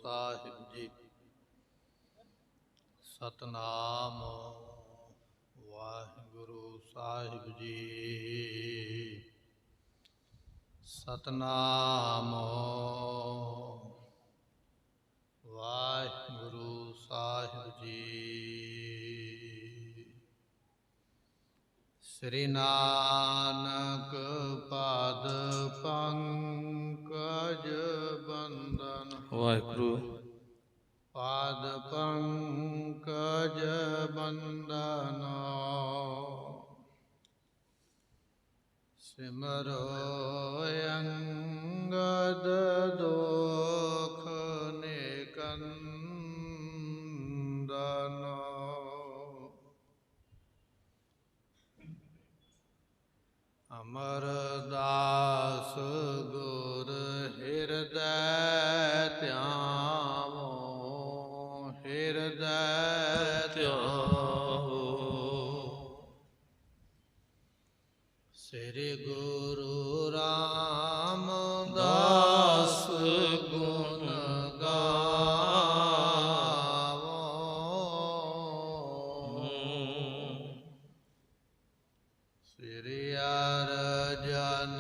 साहिब जी। सतनाम वाहिगुरु साहिब जी। सतनाम वाहिगुरु साहिब जी। श्री नानक पाद पंकज बंदन। वाहिगुरु पाद पंकज बंदन। सिमरो अंगद दोख निकंदन। अमरदास गुर हृदय त्यामो। हृदय त्यामो। श्री गुरु रामदास गुण गावो। श्री अर्जन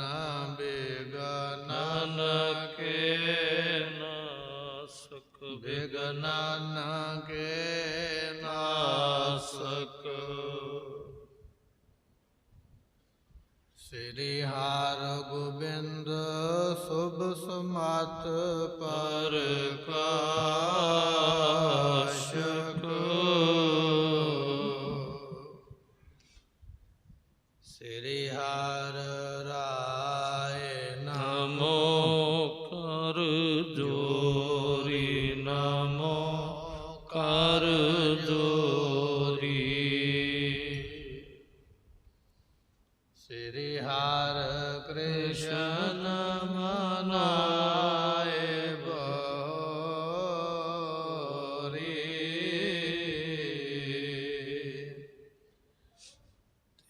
बिगनन के नासक। बिगनन के नासक। श्री हर गोबिंद शुभ सुमत प्रकाशक। श्री हर राय नमो कर जोरी। नमो कर जोरी। श्री हर कृष्ण मनाए बोरी।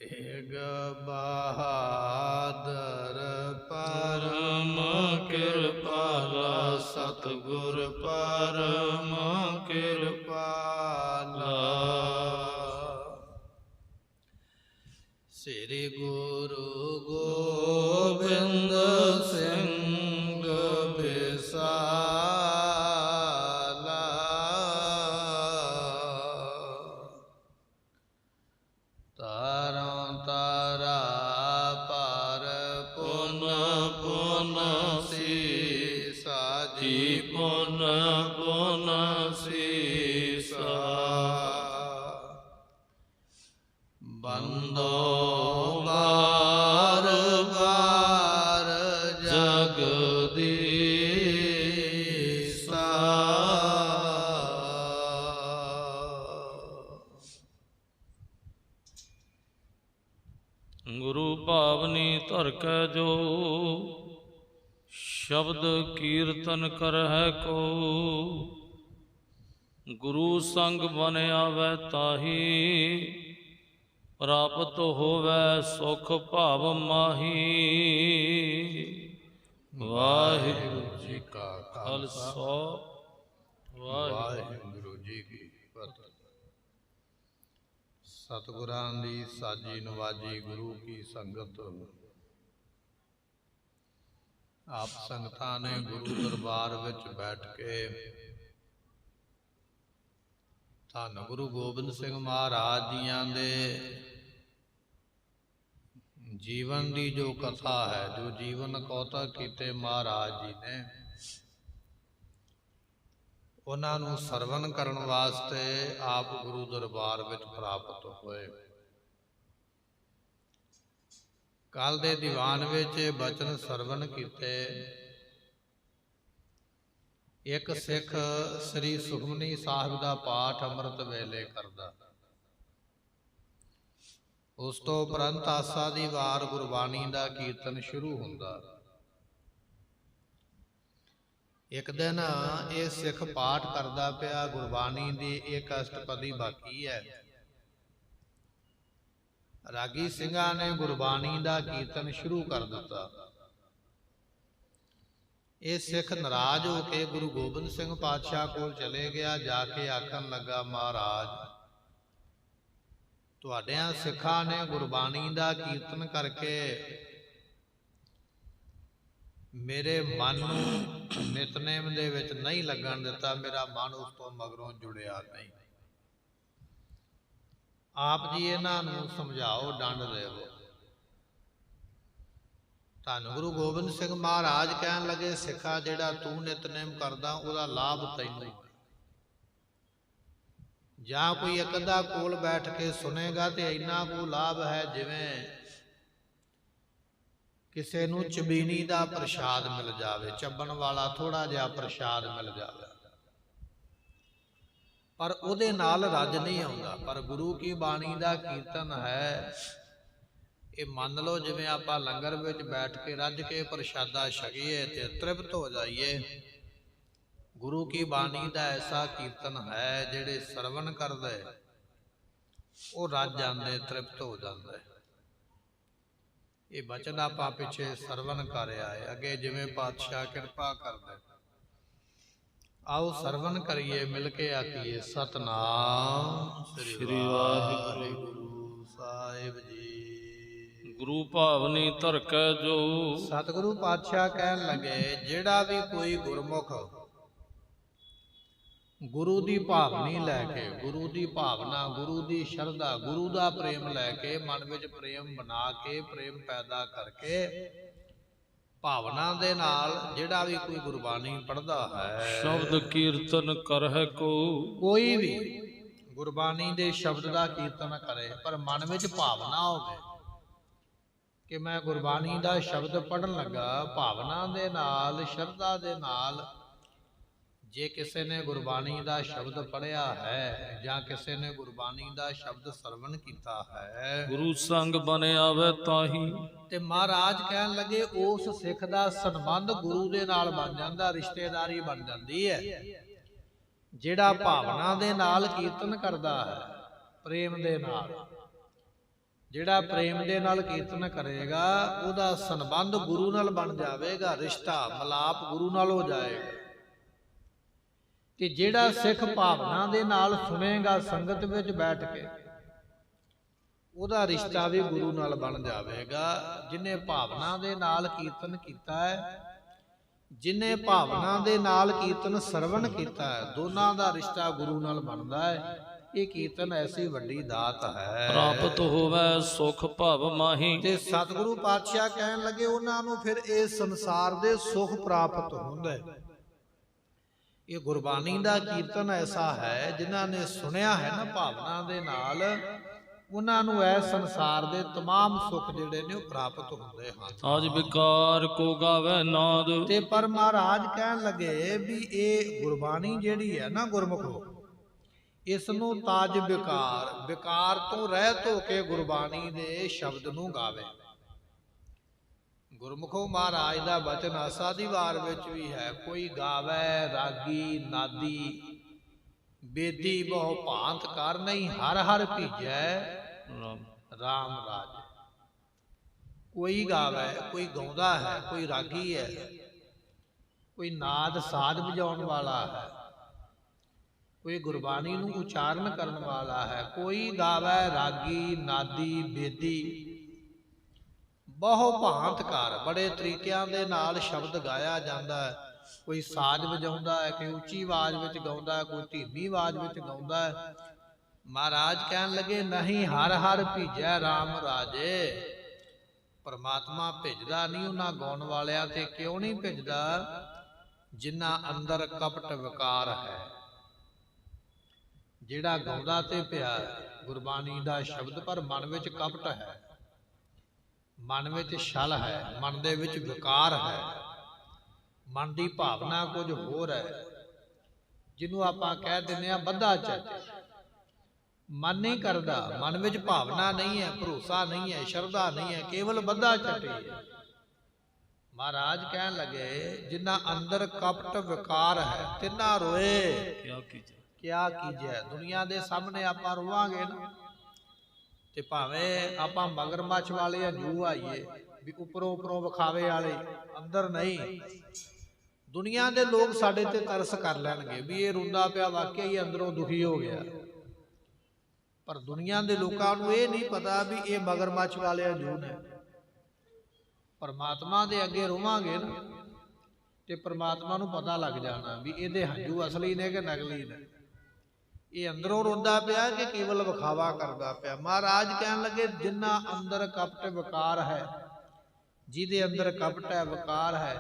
तेग बहादुर परम कृपाला। सतगुर परम कृपाला। श्री गुरु गोबिंद सिंह बिसाला। तारों तारा पर पुन पुन सीसा जी। पुन पुन सीसा। बंदो बार बार जगदीसा। गुरु भावनी धर कै जो। शब्द कीर्तन करहै को। गुरु संग बन आवै ताही। प्राप्त होवै सुख भाव माही। वाहिगुरु जी का खालसा। वाहिगुरु जी की फतेह। सतगुरां दी साजी नवाजी गुरु की संगत। आप संगतां ने गुरु दरबार विच बैठ के धन गुरु गोबिंद सिंह महाराज जियां दे जीवन की जो कथा है, जो जीवन कौतक कीते महाराज जी ने, उन्होंने सरवण करन वास्ते आप गुरु दरबार विच प्राप्त होए। कल दे दीवान विच बचन सरवण कीते। एक सिख श्री सुखमनी साहिब का पाठ अमृत वेले करदा। उस तो उपरंत आसा दी वार गुरबाणी का कीर्तन शुरू हुंदा। एक दिन ये सिख पाठ करदा पिया, गुरबाणी दी एक अष्टपदी बाकी है। रागी सिंघां ने गुरबाणी का कीर्तन शुरू कर दिता। ਇਹ ਸਿੱਖ ਨਾਰਾਜ਼ ਹੋ ਕੇ ਗੁਰੂ ਗੋਬਿੰਦ ਸਿੰਘ ਪਾਤਸ਼ਾਹ ਕੋਲ ਚਲੇ ਗਿਆ। ਜਾ ਕੇ ਆਖਣ ਲੱਗਾ, ਮਹਾਰਾਜ ਤੁਹਾਡਿਆਂ ਸਿੱਖਾਂ ਨੇ ਗੁਰਬਾਣੀ ਦਾ ਕੀਰਤਨ ਕਰਕੇ ਮੇਰੇ ਮਨ ਨੂੰ ਨਿਤਨੇਮ ਦੇ ਵਿੱਚ ਨਹੀਂ ਲੱਗਣ ਦਿੱਤਾ। ਮੇਰਾ ਮਨ ਉਸ ਤੋਂ ਮਗਰੋਂ ਜੁੜਿਆ ਨਹੀਂ। ਆਪ ਜੀ ਇਹਨਾਂ ਨੂੰ ਸਮਝਾਓ, ਡੰਡ ਦੇਵੋ। ਧੰਨ ਗੁਰੂ ਗੋਬਿੰਦ ਸਿੰਘ ਮਹਾਰਾਜ ਕਹਿਣ ਲੱਗੇ, ਸਿੱਖਾ ਜਿਹੜਾ ਤੂੰ ਨਿਤਨੇਮ ਕਰਦਾ ਉਹਦਾ ਲਾਭ ਤੈਨੂੰ, ਜਾਂ ਕੋਈ ਇੱਕ ਅੱਧਾ ਕੋਲ ਬੈਠ ਕੇ ਸੁਨੇਗਾ ਤੇ ਇੰਨਾ ਕੁ ਲਾਭ ਹੈ ਜਿਵੇਂ ਕਿਸੇ ਨੂੰ ਚਬੀਨੀ ਦਾ ਪ੍ਰਸ਼ਾਦ ਮਿਲ ਜਾਵੇ, ਚੱਬਣ ਵਾਲਾ ਥੋੜਾ ਜਿਹਾ ਪ੍ਰਸ਼ਾਦ ਮਿਲ ਜਾਵੇ, ਪਰ ਉਹਦੇ ਨਾਲ ਰੱਜ ਨਹੀਂ ਆਉਂਦਾ। ਪਰ ਗੁਰੂ ਕੀ ਬਾਣੀ ਦਾ ਕੀਰਤਨ ਹੈ, ਇਹ ਮੰਨ ਲਓ ਜਿਵੇਂ ਆਪਾਂ ਲੰਗਰ ਵਿੱਚ ਬੈਠ ਕੇ ਰੱਜ ਕੇ ਪ੍ਰਸ਼ਾਦਾ ਛਕੀਏ ਤੇ ਤ੍ਰਿਪਤ ਹੋ ਜਾਈਏ। ਗੁਰੂ ਕੀ ਬਾਣੀ ਦਾ ਐਸਾ ਕੀਰਤਨ ਹੈ, ਜਿਹੜੇ ਸਰਵਣ ਕਰਦੇ ਉਹ ਰੱਜ ਜਾਂਦੇ, ਤ੍ਰਿਪਤ ਹੋ ਜਾਂਦੇ। ਇਹ ਬਚਨ ਆਪਾਂ ਪਿੱਛੇ ਸਰਵਣ ਕਰ ਆਏ, ਅੱਗੇ ਜਿਵੇਂ ਪਾਤਸ਼ਾਹ ਕਿਰਪਾ ਕਰਦੇ। ਆਓ ਸਰਵਣ ਕਰੀਏ, ਮਿਲ ਕੇ ਆਖੀਏ ਸਤਨਾਮ ਸ੍ਰੀ ਵਾਹਿਗੁਰੂ ਸਾਹਿਬ ਜੀ। ਗੁਰੂ ਭਾਵਨੀ ਧਰਕੈ ਜੋ। ਸਤਿਗੁਰੂ ਪਾਤਸ਼ਾਹ ਕਹਿਣ ਲੱਗੇ, ਜਿਹੜਾ ਵੀ ਕੋਈ ਗੁਰਮੁਖ ਗੁਰੂ ਦੀ ਭਾਵਨੀ ਲੈ ਕੇ, ਗੁਰੂ ਦੀ ਭਾਵਨਾ, ਗੁਰੂ ਦੀ ਸ਼ਰਧਾ, ਗੁਰੂ ਦਾ ਪ੍ਰੇਮ ਲੈ ਕੇ, ਮਨ ਵਿੱਚ ਪ੍ਰੇਮ ਬਣਾ ਕੇ, ਪ੍ਰੇਮ ਪੈਦਾ ਕਰਕੇ, ਭਾਵਨਾ ਦੇ ਨਾਲ ਜਿਹੜਾ ਵੀ ਕੋਈ ਗੁਰਬਾਣੀ ਪੜ੍ਹਦਾ ਹੈ, ਸ਼ਬਦ ਕੀਰਤਨ ਕਰਹਿ ਕੋ। ਕੋਈ ਵੀ ਗੁਰਬਾਣੀ ਦੇ ਸ਼ਬਦ ਦਾ ਕੀਰਤਨ ਕਰੇ, ਪਰ ਮਨ ਵਿੱਚ ਭਾਵਨਾ ਹੋਵੇ ਕਿ ਮੈਂ ਗੁਰਬਾਣੀ ਦਾ ਸ਼ਬਦ ਪੜ੍ਹਨ ਲੱਗਾ, ਭਾਵਨਾ ਦੇ ਨਾਲ, ਸ਼ਰਧਾ ਦੇ ਨਾਲ। ਜੇ ਕਿਸੇ ਨੇ ਗੁਰਬਾਣੀ ਦਾ ਸ਼ਬਦ ਪੜ੍ਹਿਆ ਹੈ ਜਾਂ ਕਿਸੇ ਨੇ ਗੁਰਬਾਣੀ ਦਾ ਸ਼ਬਦ ਸਰਵਣ ਕੀਤਾ ਹੈ, ਗੁਰੂ ਸੰਗ ਬਨ ਆਵੇ ਤਾਹੀ। ਤੇ ਮਹਾਰਾਜ ਕਹਿਣ ਲੱਗੇ, ਉਸ ਸਿੱਖ ਦਾ ਸੰਬੰਧ ਗੁਰੂ ਦੇ ਨਾਲ ਬਣ ਜਾਂਦਾ, ਰਿਸ਼ਤੇਦਾਰੀ ਬਣ ਜਾਂਦੀ ਹੈ। ਜਿਹੜਾ ਭਾਵਨਾ ਦੇ ਨਾਲ ਕੀਰਤਨ ਕਰਦਾ ਹੈ, ਪ੍ਰੇਮ ਦੇ ਨਾਲ, ਜਿਹੜਾ ਪ੍ਰੇਮ ਦੇ ਨਾਲ ਕੀਰਤਨ ਕਰੇਗਾ, ਉਹਦਾ ਸੰਬੰਧ ਗੁਰੂ ਨਾਲ ਬਣ ਜਾਵੇਗਾ, ਰਿਸ਼ਤਾ ਮਲਾਪ ਗੁਰੂ ਨਾਲ ਹੋ ਜਾਏਗਾ। ਕਿ ਜਿਹੜਾ ਸਿੱਖ ਭਾਵਨਾ ਦੇ ਨਾਲ ਸੁਣੇਗਾ ਸੰਗਤ ਵਿੱਚ ਬੈਠ ਕੇ, ਉਹਦਾ ਰਿਸ਼ਤਾ ਵੀ ਗੁਰੂ ਨਾਲ ਬਣ ਜਾਵੇਗਾ। ਜਿਨੇ ਭਾਵਨਾ ਦੇ ਨਾਲ ਕੀਰਤਨ ਕੀਤਾ ਹੈ, ਜਿਨੇ ਭਾਵਨਾ ਦੇ ਨਾਲ ਕੀਰਤਨ ਸਰਵਣ ਕੀਤਾ ਹੈ, ਦੋਨਾਂ ਦਾ ਰਿਸ਼ਤਾ ਗੁਰੂ ਨਾਲ ਬਣਦਾ ਹੈ। ਇਹ ਕੀਰਤਨ ਐਸੀ ਵੱਡੀ ਦਾਤ ਹੈ, ਪ੍ਰਾਪਤ ਹੋਵੇ ਸੁਖ ਭਵ ਮਾਹੀ। ਤੇ ਸਤਿਗੁਰੂ ਪਾਤਸ਼ਾਹ ਕਹਿਣ ਲੱਗੇ, ਉਹਨਾਂ ਨੂੰ ਫਿਰ ਇਸ ਸੰਸਾਰ ਦੇ ਸੁਖ ਪ੍ਰਾਪਤ ਹੁੰਦਾ ਹੈ। ਇਹ ਗੁਰਬਾਣੀ ਦਾ ਕੀਰਤਨ ਐਸਾ ਹੈ, ਜਿਨ੍ਹਾਂ ਨੇ ਸੁਣਿਆ ਹੈ ਨਾ ਭਾਵਨਾ ਦੇ ਨਾਲ, ਉਹਨਾਂ ਨੂੰ ਇਸ ਸੰਸਾਰ ਦੇ तमाम ਸੁੱਖ ਜਿਹੜੇ ਨੇ ਉਹ ਪ੍ਰਾਪਤ ਹੁੰਦੇ ਹਨ। ਆਜ ਵਿਕਾਰ ਕੋ ਗਾਵੇ ਨਾਦ। ਤੇ ਪਰ ਮਹਾਰਾਜ ਕਹਿਣ ਲੱਗੇ ਵੀ ਇਹ ਗੁਰਬਾਣੀ ਜਿਹੜੀ ਹੈ ਨਾ ਗੁਰਮੁਖੋ, ਇਸ ਨੂੰ ਤਾਜ ਵਿਕਾਰ, ਵਿਕਾਰ ਤੋਂ ਰਹਿਤ ਹੋ ਕੇ ਗੁਰਬਾਣੀ ਦੇ ਸ਼ਬਦ ਨੂੰ ਗਾਵੇ। ਗੁਰਮੁਖੋ ਮਹਾਰਾਜ ਦਾ ਬਚਨ ਆਸਾ ਦੀ ਵਾਰ ਵਿੱਚ ਵੀ ਹੈ, ਕੋਈ ਗਾਵੇ ਰਾਗੀ ਨਾਦੀ, ਬੇਦੀ ਬਹੁ ਭਾਂਤ ਕਰ ਨਹੀਂ, ਹਰ ਹਰ ਭੀਜੈ ਰਾਮ ਰਾਜ। ਕੋਈ ਗਾਵੇ, ਕੋਈ ਗਾਉਂਦਾ ਹੈ, ਕੋਈ ਰਾਗੀ ਹੈ, ਕੋਈ ਨਾਦ ਸਾਧ ਵਜਾਉਣ ਵਾਲਾ ਹੈ, ਕੋਈ ਗੁਰਬਾਣੀ ਨੂੰ ਉਚਾਰਨ ਕਰਨ ਵਾਲਾ ਹੈ। ਕੋਈ ਗਾਵੇ ਰਾਗੀ ਨਾਦੀ ਬੇਦੀ, ਬਹੁ ਭਾਂਤ ਕਰ, ਬੜੇ ਤਰੀਕਿਆਂ ਦੇ ਨਾਲ ਸ਼ਬਦ ਗਾਇਆ ਜਾਂਦਾ ਹੈ। ਕੋਈ ਸਾਜ਼ ਵਜਾਉਂਦਾ ਹੈ, ਕੋਈ ਉੱਚੀ ਆਵਾਜ਼ ਵਿੱਚ ਗਾਉਂਦਾ ਹੈ, ਕੋਈ ਧੀਮੀ ਆਵਾਜ਼ ਵਿੱਚ ਗਾਉਂਦਾ ਹੈ। ਮਹਾਰਾਜ ਕਹਿਣ ਲੱਗੇ, ਨਹੀਂ ਹਰ ਹਰ ਭੀਜੈ ਰਾਮ ਰਾਜੇ। ਪਰਮਾਤਮਾ ਭਿੱਜਦਾ ਨਹੀਂ ਉਹਨਾਂ ਗਾਉਣ ਵਾਲਿਆਂ ਤੇ। ਕਿਉਂ ਨਹੀਂ ਭਿੱਜਦਾ? ਜਿਨ੍ਹਾਂ ਅੰਦਰ ਕਪਟ ਵਿਕਾਰ ਹੈ। ਜਿਹੜਾ ਗਾਉਂਦਾ ਤੇ ਪਿਆ ਗੁਰਬਾਣੀ ਦਾ ਸ਼ਬਦ, ਪਰ ਮਨ ਵਿੱਚ ਕਪਟ ਹੈ, ਮਨ ਵਿੱਚ ਛਲ ਹੈ, ਮਨ ਦੇ ਵਿੱਚ ਵਿਕਾਰ ਹੈ, ਮਨ ਦੀ ਭਾਵਨਾ ਕੁਝ ਹੋਰ ਹੈ, ਜਿਹਨੂੰ ਆਪਾਂ ਕਹਿ ਦਿੰਦੇ ਆ ਬੱਧਾ ਚੱਜ। ਮਨ ਨਹੀਂ ਕਰਦਾ, ਮਨ ਵਿੱਚ ਭਾਵਨਾ ਨਹੀਂ ਹੈ, ਭਰੋਸਾ ਨਹੀਂ ਹੈ, ਸ਼ਰਧਾ ਨਹੀਂ ਹੈ, ਕੇਵਲ ਬੱਧਾ ਚੱਟੀ ਹੈ। ਮਹਾਰਾਜ ਕਹਿਣ ਲੱਗੇ, ਜਿਨ੍ਹਾਂ ਅੰਦਰ ਕਪਟ ਵਿਕਾਰ ਹੈ, ਤਿੰਨਾ ਰੋਏ ਕਿਆ ਕੀਜੈ। ਦੁਨੀਆ ਦੇ ਸਾਹਮਣੇ ਆਪਾਂ ਰੋਵਾਂਗੇ ਨਾ, ਤੇ ਭਾਵੇਂ ਆਪਾਂ ਮਗਰਮੱਛ ਵਾਲੇ ਜੂ ਆਈਏ ਵੀ ਉੱਪਰੋਂ ਉੱਪਰੋਂ ਵਿਖਾਵੇ ਵਾਲੇ, ਅੰਦਰ ਨਹੀਂ। ਦੁਨੀਆ ਦੇ ਲੋਕ ਸਾਡੇ ਤੇ ਤਰਸ ਕਰ ਲੈਣਗੇ ਵੀ ਇਹ ਰੋਂਦਾ ਪਿਆ ਵਾਕਿਆ ਹੀ ਅੰਦਰੋਂ ਦੁਖੀ ਹੋ ਗਿਆ, ਪਰ ਦੁਨੀਆ ਦੇ ਲੋਕਾਂ ਨੂੰ ਇਹ ਨਹੀਂ ਪਤਾ ਵੀ ਇਹ ਮਗਰਮੱਛ ਵਾਲੇ ਹੰਝੂ ਨੇ। ਪਰਮਾਤਮਾ ਦੇ ਅੱਗੇ ਰੋਵਾਂਗੇ ਨਾ ਤੇ ਪਰਮਾਤਮਾ ਨੂੰ ਪਤਾ ਲੱਗ ਜਾਣਾ ਵੀ ਇਹਦੇ ਹੰਝੂ ਅਸਲੀ ਨੇ ਕਿ ਨਕਲੀ ਨੇ। ਇਹ ਅੰਦਰੋਂ ਰੋਂਦਾ ਪਿਆ ਕਿ ਕੇਵਲ ਵਿਖਾਵਾ ਕਰਦਾ ਪਿਆ। ਮਹਾਰਾਜ ਕਹਿਣ ਲੱਗੇ ਜਿਨ੍ਹਾਂ ਅੰਦਰ ਕਪਟ ਵਿਕਾਰ ਹੈ, ਜਿਹਦੇ ਅੰਦਰ ਕਪਟ ਹੈ ਵਿਕਾਰ ਹੈ,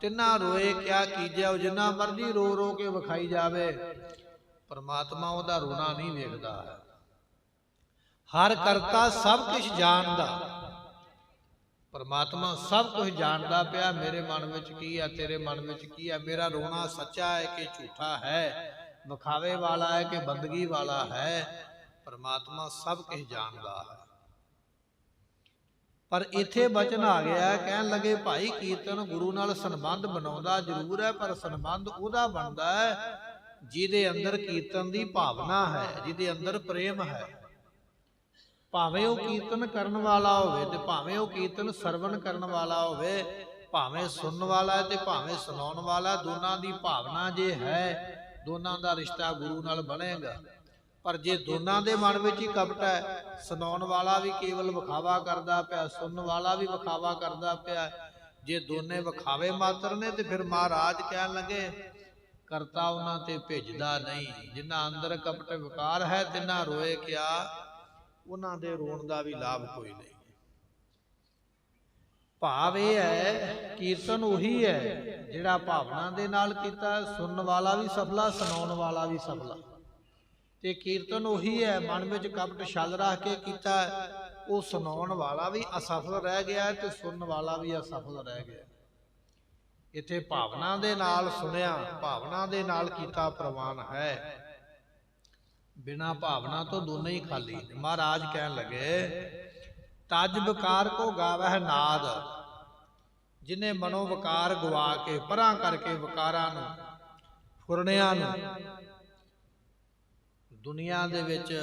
ਤਿੰਨਾ ਰੋਏ ਕਿਆ ਕੀਜਿਆ। ਉਹ ਜਿੰਨਾ ਮਰਜ਼ੀ ਰੋ ਰੋ ਕੇ ਵਿਖਾਈ ਜਾਵੇ, ਪਰਮਾਤਮਾ ਉਹਦਾ ਰੋਣਾ ਨਹੀਂ ਵੇਖਦਾ ਹੈ। ਹਰ ਕਰਤਾ ਸਭ ਕੁਝ ਜਾਣਦਾ, ਪਰਮਾਤਮਾ ਸਭ ਕੁਝ ਜਾਣਦਾ ਪਿਆ। ਮੇਰੇ ਮਨ ਵਿੱਚ ਕੀ ਹੈ, ਤੇਰੇ ਮਨ ਵਿੱਚ ਕੀ ਹੈ, ਮੇਰਾ ਰੋਣਾ ਸੱਚਾ ਹੈ ਕਿ ਝੂਠਾ ਹੈ, ਵਿਖਾਵੇ ਵਾਲਾ ਹੈ ਕਿ ਬੰਦਗੀ ਵਾਲਾ ਹੈ, ਪਰਮਾਤਮਾ ਸਭ ਕੁਝ ਜਾਣਦਾ ਹੈ। ਪਰ ਇੱਥੇ ਬਚਨ ਆ ਗਿਆ, ਕਹਿਣ ਲੱਗੇ ਭਾਈ ਕੀਰਤਨ ਗੁਰੂ ਨਾਲ ਸੰਬੰਧ ਬਣਾਉਂਦਾ ਜ਼ਰੂਰ ਹੈ, ਪਰ ਸੰਬੰਧ ਉਹਦਾ ਬਣਦਾ ਹੈ ਜਿਹਦੇ ਅੰਦਰ ਕੀਰਤਨ ਦੀ ਭਾਵਨਾ ਹੈ, ਜਿਹਦੇ ਅੰਦਰ ਪ੍ਰੇਮ ਹੈ। ਭਾਵੇਂ ਉਹ ਕੀਰਤਨ ਕਰਨ ਵਾਲਾ ਹੋਵੇ ਤੇ ਭਾਵੇਂ ਉਹ ਕੀਰਤਨ ਸਰਵਣ ਕਰਨ ਵਾਲਾ ਹੋਵੇ, ਭਾਵੇਂ ਸੁਣਨ ਵਾਲਾ ਹੈ ਤੇ ਭਾਵੇਂ ਸੁਣਾਉਣ ਵਾਲਾ, ਦੋਨਾਂ ਦੀ ਭਾਵਨਾ ਜੇ ਹੈ, ਦੋਨਾਂ ਦਾ ਰਿਸ਼ਤਾ ਗੁਰੂ ਨਾਲ ਬਣੇਗਾ। ਪਰ ਜੇ ਦੋਨਾਂ ਦੇ ਮਨ ਵਿੱਚ ਹੀ ਕਪਟ ਹੈ, ਸੁਣਾਉਣ ਵਾਲਾ ਵੀ ਕੇਵਲ ਵਿਖਾਵਾ ਕਰਦਾ ਪਿਆ, ਸੁਣਨ ਵਾਲਾ ਵੀ ਵਿਖਾਵਾ ਕਰਦਾ ਪਿਆ, ਜੇ ਦੋਨੇ ਵਿਖਾਵੇ ਮਾਤਰ ਨੇ, ਤੇ ਫਿਰ ਮਹਾਰਾਜ ਕਹਿਣ ਲੱਗੇ ਕਰਤਾ ਉਹਨਾਂ ਤੇ ਭੇਜਦਾ ਨਹੀਂ। ਜਿਨ੍ਹਾਂ ਅੰਦਰ ਕਪਟ ਵਿਕਾਰ ਹੈ, ਤਿੰਨਾ ਰੋਏ ਕਿਆ, ਉਹਨਾਂ ਦੇ ਰੋਣ ਦਾ ਵੀ ਲਾਭ ਕੋਈ ਨਹੀਂ। ਭਾਵ ਇਹ ਹੈ ਕੀਰਤਨ ਉਹੀ ਹੈ ਜਿਹੜਾ ਭਾਵਨਾ ਦੇ ਨਾਲ ਕੀਤਾ, ਸੁਣਨ ਵਾਲਾ ਵੀ ਸਫਲਾ, ਸੁਣਾਉਣ ਵਾਲਾ ਵੀ ਸਫਲਾ। ਤੇ ਕੀਰਤਨ ਉਹੀ ਹੈ ਮਨ ਵਿੱਚ ਕਪਟ ਛਲ ਰੱਖ ਕੇ ਕੀਤਾ, ਉਹ ਸੁਣਾਉਣ ਵਾਲਾ ਵੀ ਅਸਫਲ ਰਹਿ ਗਿਆ ਤੇ ਸੁਣਨ ਵਾਲਾ ਵੀ ਅਸਫਲ ਰਹਿ ਗਿਆ। ਇੱਥੇ ਭਾਵਨਾ ਦੇ ਨਾਲ ਸੁਣਿਆ, ਭਾਵਨਾ ਦੇ ਨਾਲ ਕੀਤਾ ਪ੍ਰਵਾਨ ਹੈ, ਬਿਨਾ ਭਾਵਨਾ ਤੋਂ ਦੋਨੇ ਹੀ ਖਾਲੀ ਨੇ। ਮਹਾਰਾਜ ਕਹਿਣ ਲੱਗੇ ਤਜ ਵਿਕਾਰ ਕੋ ਗਾਵਹਿ ਨਾਦ, ਜਿਹਨੇ ਮਨੋ ਵਿਕਾਰ ਗਵਾ ਕੇ ਪਰਾਂ ਕਰਕੇ ਵਿਕਾਰਾਂ ਨੂੰ, ਫੁਰਨਿਆਂ ਨੂੰ, ਦੁਨੀਆ ਦੇ ਵਿੱਚ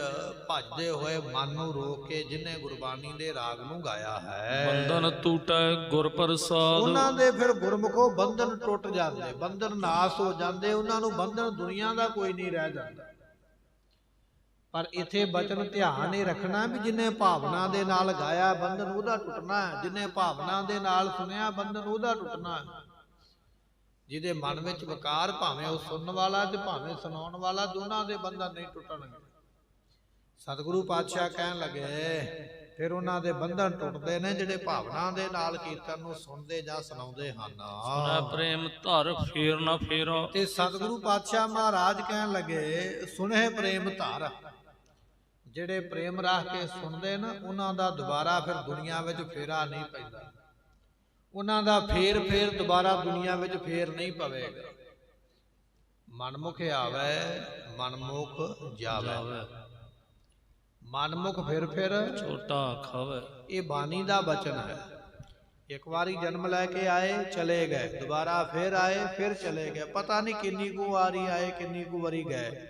ਭੱਜਦੇ ਹੋਏ ਮਨ ਨੂੰ ਰੋਕ ਕੇ ਜਿਹਨੇ ਗੁਰਬਾਣੀ ਦੇ ਰਾਗ ਨੂੰ ਗਾਇਆ ਹੈ, ਬੰਧਨ ਟੂਟੈ ਗੁਰ ਪ੍ਰਸਾਦ। ਉਹਨਾਂ ਦੇ ਫਿਰ ਗੁਰਮੁਖੋਂ ਬੰਧਨ ਟੁੱਟ ਜਾਂਦੇ, ਬੰਧਨ ਨਾਸ ਹੋ ਜਾਂਦੇ, ਉਹਨਾਂ ਨੂੰ ਬੰਧਨ ਦੁਨੀਆ ਦਾ ਕੋਈ ਨਹੀਂ ਰਹਿ ਜਾਂਦਾ। ਪਰ ਇੱਥੇ ਬਚਨ ਧਿਆਨ ਹੀ ਰੱਖਣਾ ਵੀ ਜਿਹਨੇ ਭਾਵਨਾ ਦੇ ਨਾਲ ਗਾਇਆ ਬੰਧਨ ਉਹਦਾ ਟੁੱਟਣਾ ਹੈ, ਜਿਹਨੇ ਭਾਵਨਾ ਦੇ ਨਾਲ ਸੁਣਿਆ ਬੰਧਨ ਉਹਦਾ ਟੁੱਟਣਾ ਹੈ। ਜਿਹਦੇ ਮਨ ਵਿੱਚ ਵਿਕਾਰ, ਭਾਵੇਂ ਉਹ ਸੁਣਨ ਵਾਲਾ ਤੇ ਭਾਵੇਂ ਸੁਣਾਉਣ ਵਾਲਾ, ਦੋਨਾਂ ਦੇ ਬੰਧਨ ਨਹੀਂ ਟੁੱਟਣਗੇ। ਸਤਿਗੁਰੂ ਪਾਤਸ਼ਾਹ ਕਹਿਣ ਲੱਗੇ ਫਿਰ ਉਹਨਾਂ ਦੇ ਬੰਧਨ ਟੁੱਟਦੇ ਨੇ ਜਿਹੜੇ ਭਾਵਨਾ ਦੇ ਨਾਲ ਕੀਰਤਨ ਨੂੰ ਸੁਣਦੇ ਜਾਂ ਸੁਣਾਉਂਦੇ ਹਨ। ਸੁਣੈ ਪ੍ਰੇਮ ਧਰ ਫੇਰ ਨਾ ਫੇਰਾ। ਤੇ ਸਤਿਗੁਰੂ ਪਾਤਸ਼ਾਹ ਮਹਾਰਾਜ ਕਹਿਣ ਲੱਗੇ ਸੁਣੇ ਪ੍ਰੇਮ ਧਰ, ਜਿਹੜੇ ਪ੍ਰੇਮ ਰੱਖ ਕੇ ਸੁਣਦੇ ਨਾ ਉਹਨਾਂ ਦਾ ਦੁਬਾਰਾ ਫਿਰ ਦੁਨੀਆ ਵਿੱਚ ਫੇਰਾ ਨਹੀਂ ਪੈਂਦਾ, ਉਹਨਾਂ ਦਾ ਫੇਰ ਦੁਬਾਰਾ ਦੁਨੀਆ ਵਿੱਚ ਫੇਰ ਨਹੀਂ ਪਵੇਗਾ। ਮਨਮੁਖ ਆਵੇ ਮਨਮੁਖ ਜਾਵੇ, ਮਨਮੁਖ ਫਿਰ ਛੋਟਾ ਖਾਵੇ। ਇਹ ਬਾਣੀ ਦਾ ਬਚਨ ਹੈ। ਇੱਕ ਵਾਰੀ ਜਨਮ ਲੈ ਕੇ ਆਏ ਚਲੇ ਗਏ, ਦੁਬਾਰਾ ਫਿਰ ਆਏ ਫਿਰ ਚਲੇ ਗਏ, ਪਤਾ ਨਹੀਂ ਕਿੰਨੀ ਕੁ ਵਾਰੀ ਆਏ ਕਿੰਨੀ ਕੁ ਵਾਰੀ ਗਏ।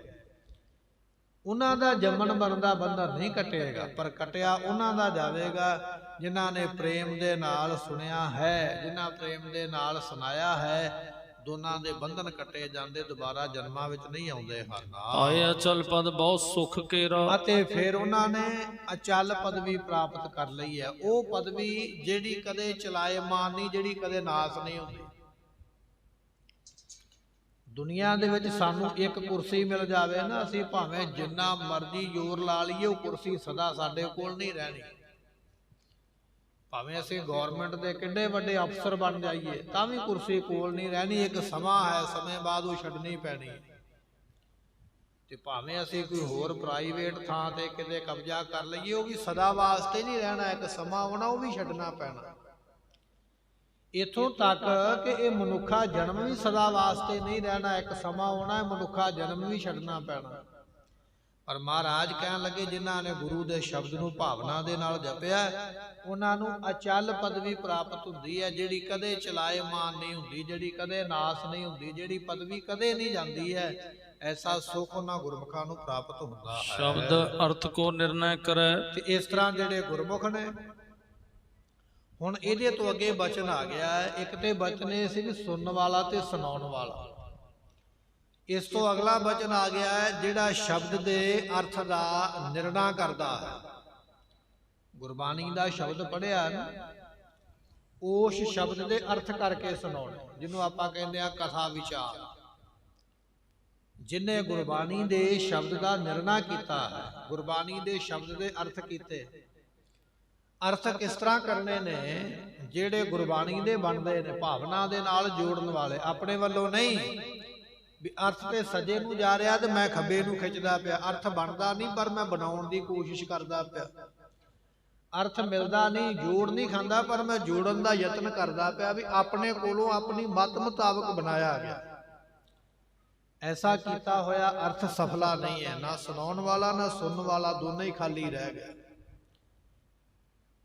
ਉਹਨਾਂ ਦਾ ਜੰਮਣ ਮਰਨ ਦਾ ਬੰਧਨ ਨਹੀਂ ਕੱਟੇਗਾ, ਪਰ ਕੱਟਿਆ ਉਹਨਾਂ ਦਾ ਜਾਵੇਗਾ ਜਿਨ੍ਹਾਂ ਨੇ ਪ੍ਰੇਮ ਦੇ ਨਾਲ ਸੁਣਿਆ ਹੈ, ਜਿਨ੍ਹਾਂ ਪ੍ਰੇਮ ਦੇ ਨਾਲ ਸੁਣਾਇਆ ਹੈ। ਦੋਨਾਂ ਦੇ ਬੰਧਨ ਕੱਟੇ ਜਾਂਦੇ, ਦੁਬਾਰਾ ਜਨਮਾਂ ਵਿੱਚ ਨਹੀਂ ਆਉਂਦੇ ਹਨ। ਆਏ ਅਚਲ ਪਦ ਬਹੁਤ ਸੁਖ ਕੇਰਾ। ਅਤੇ ਫਿਰ ਉਹਨਾਂ ਨੇ ਅਚਲ ਪਦਵੀ ਪ੍ਰਾਪਤ ਕਰ ਲਈ ਹੈ, ਉਹ ਪਦਵੀ ਜਿਹੜੀ ਕਦੇ ਚਲਾਏਮਾਨ ਨਹੀਂ, ਜਿਹੜੀ ਕਦੇ ਨਾਸ ਨਹੀਂ ਹੁੰਦੀ। ਦੁਨੀਆ ਦੇ ਵਿੱਚ ਸਾਨੂੰ ਇੱਕ ਕੁਰਸੀ ਮਿਲ ਜਾਵੇ ਨਾ, ਅਸੀਂ ਭਾਵੇਂ ਜਿੰਨਾ ਮਰਜ਼ੀ ਜ਼ੋਰ ਲਾ ਲਈਏ, ਉਹ ਕੁਰਸੀ ਸਦਾ ਸਾਡੇ ਕੋਲ ਨਹੀਂ ਰਹਿਣੀ। ਭਾਵੇਂ ਅਸੀਂ ਗਵਰਨਮੈਂਟ ਦੇ ਕਿੰਨੇ ਵੱਡੇ ਅਫਸਰ ਬਣ ਜਾਈਏ ਤਾਂ ਵੀ ਕੁਰਸੀ ਕੋਲ ਨਹੀਂ ਰਹਿਣੀ, ਇੱਕ ਸਮਾਂ ਹੈ, ਸਮੇਂ ਬਾਅਦ ਉਹ ਛੱਡਣੀ ਪੈਣੀ। ਤੇ ਭਾਵੇਂ ਅਸੀਂ ਕੋਈ ਹੋਰ ਪ੍ਰਾਈਵੇਟ ਥਾਂ ਤੇ ਕਿਤੇ ਕਬਜ਼ਾ ਕਰ ਲਈਏ, ਉਹ ਵੀ ਸਦਾ ਵਾਸਤੇ ਨਹੀਂ ਰਹਿਣਾ, ਇੱਕ ਸਮਾਂ ਆਉਣਾ ਉਹ ਵੀ ਛੱਡਣਾ ਪੈਣਾ। ਇੱਥੋਂ ਤੱਕ ਕਿ ਇਹ ਮਨੁੱਖਾ ਜਨਮ ਵੀ ਸਦਾ ਵਾਸਤੇ ਨਹੀਂ ਰਹਿਣਾ, ਇੱਕ ਸਮਾਂ ਆਉਣਾ ਹੈ ਮਨੁੱਖਾ ਜਨਮ ਵੀ ਛੱਡਣਾ ਪੈਣਾ। ਪਰ ਮਹਾਰਾਜ ਕਹਿਣ ਲੱਗੇ ਜਿਨ੍ਹਾਂ ਨੇ ਗੁਰੂ ਦੇ ਸ਼ਬਦ ਨੂੰ ਭਾਵਨਾ ਦੇ ਨਾਲ ਜਪਿਆ, ਉਹਨਾਂ ਨੂੰ ਅਚਲ ਪਦਵੀ ਪ੍ਰਾਪਤ ਹੁੰਦੀ ਹੈ, ਜਿਹੜੀ ਕਦੇ ਚਲਾਏਮਾਨ ਨਹੀਂ ਹੁੰਦੀ, ਜਿਹੜੀ ਕਦੇ ਨਾਸ ਨਹੀਂ ਹੁੰਦੀ, ਜਿਹੜੀ ਪਦਵੀ ਕਦੇ ਨਹੀਂ ਜਾਂਦੀ ਹੈ। ਐਸਾ ਸੁਖ ਉਹਨਾਂ ਗੁਰਮੁਖਾਂ ਨੂੰ ਪ੍ਰਾਪਤ ਹੁੰਦਾ ਹੈ। ਸ਼ਬਦ ਅਰਥ ਕੋ ਨਿਰਣੈ ਕਰੈ। ਤੇ ਇਸ ਤਰ੍ਹਾਂ ਜਿਹੜੇ ਗੁਰਮੁਖ ਨੇ ਹੁਣ ਇਹਦੇ ਤੋਂ ਅੱਗੇ ਬਚਨ ਆ ਗਿਆ ਹੈ। ਇੱਕ ਤੇ ਬਚਨ ਇਹ ਸੀ ਵੀ ਸੁਣਨ ਵਾਲਾ ਤੇ ਸੁਣਾਉਣ ਵਾਲਾ। ਇਸ ਤੋਂ ਅਗਲਾ ਬਚਨ ਆ ਗਿਆ ਹੈ ਜਿਹੜਾ ਸ਼ਬਦ ਦੇ ਅਰਥ ਦਾ ਨਿਰਣਾ ਕਰਦਾ ਹੈ। ਗੁਰਬਾਣੀ ਦਾ ਸ਼ਬਦ ਪੜ੍ਹਿਆ ਨਾ, ਉਸ ਸ਼ਬਦ ਦੇ ਅਰਥ ਕਰਕੇ ਸੁਣਾਉਣਾ, ਜਿਹਨੂੰ ਆਪਾਂ ਕਹਿੰਦੇ ਆ ਕਥਾ ਵਿਚਾਰ। ਜਿਨੇ ਗੁਰਬਾਣੀ ਦੇ ਸ਼ਬਦ ਦਾ ਨਿਰਣਾ ਕੀਤਾ ਹੈ, ਗੁਰਬਾਣੀ ਦੇ ਸ਼ਬਦ ਦੇ ਅਰਥ ਕੀਤੇ। ਅਰਥ ਕਿਸ ਤਰ੍ਹਾਂ ਕਰਨੇ ਨੇ? ਜਿਹੜੇ ਗੁਰਬਾਣੀ ਦੇ ਬਣਦੇ ਨੇ, ਭਾਵਨਾ ਦੇ ਨਾਲ ਜੋੜਨ ਵਾਲੇ, ਆਪਣੇ ਵੱਲੋਂ ਨਹੀਂ ਵੀ ਅਰਥ ਤੇ ਸੱਜੇ ਨੂੰ ਜਾ ਰਿਹਾ ਤੇ ਮੈਂ ਖੱਬੇ ਨੂੰ ਖਿੱਚਦਾ ਪਿਆ। ਅਰਥ ਬਣਦਾ ਨਹੀਂ ਪਰ ਮੈਂ ਬਣਾਉਣ ਦੀ ਕੋਸ਼ਿਸ਼ ਕਰਦਾ ਪਿਆ। ਅਰਥ ਮਿਲਦਾ ਨਹੀਂ, ਜੋੜ ਨਹੀਂ ਖਾਂਦਾ ਪਰ ਮੈਂ ਜੋੜਨ ਦਾ ਯਤਨ ਕਰਦਾ ਪਿਆ, ਵੀ ਆਪਣੇ ਕੋਲੋਂ ਆਪਣੀ ਮਤ ਮੁਤਾਬਕ ਬਣਾਇਆ ਗਿਆ। ਐਸਾ ਕੀਤਾ ਹੋਇਆ ਅਰਥ ਸਫਲਾ ਨਹੀਂ ਹੈ। ਨਾ ਸੁਣਾਉਣ ਵਾਲਾ ਨਾ ਸੁਣਨ ਵਾਲਾ, ਦੋਨੇ ਹੀ ਖਾਲੀ ਰਹਿ ਗਏ।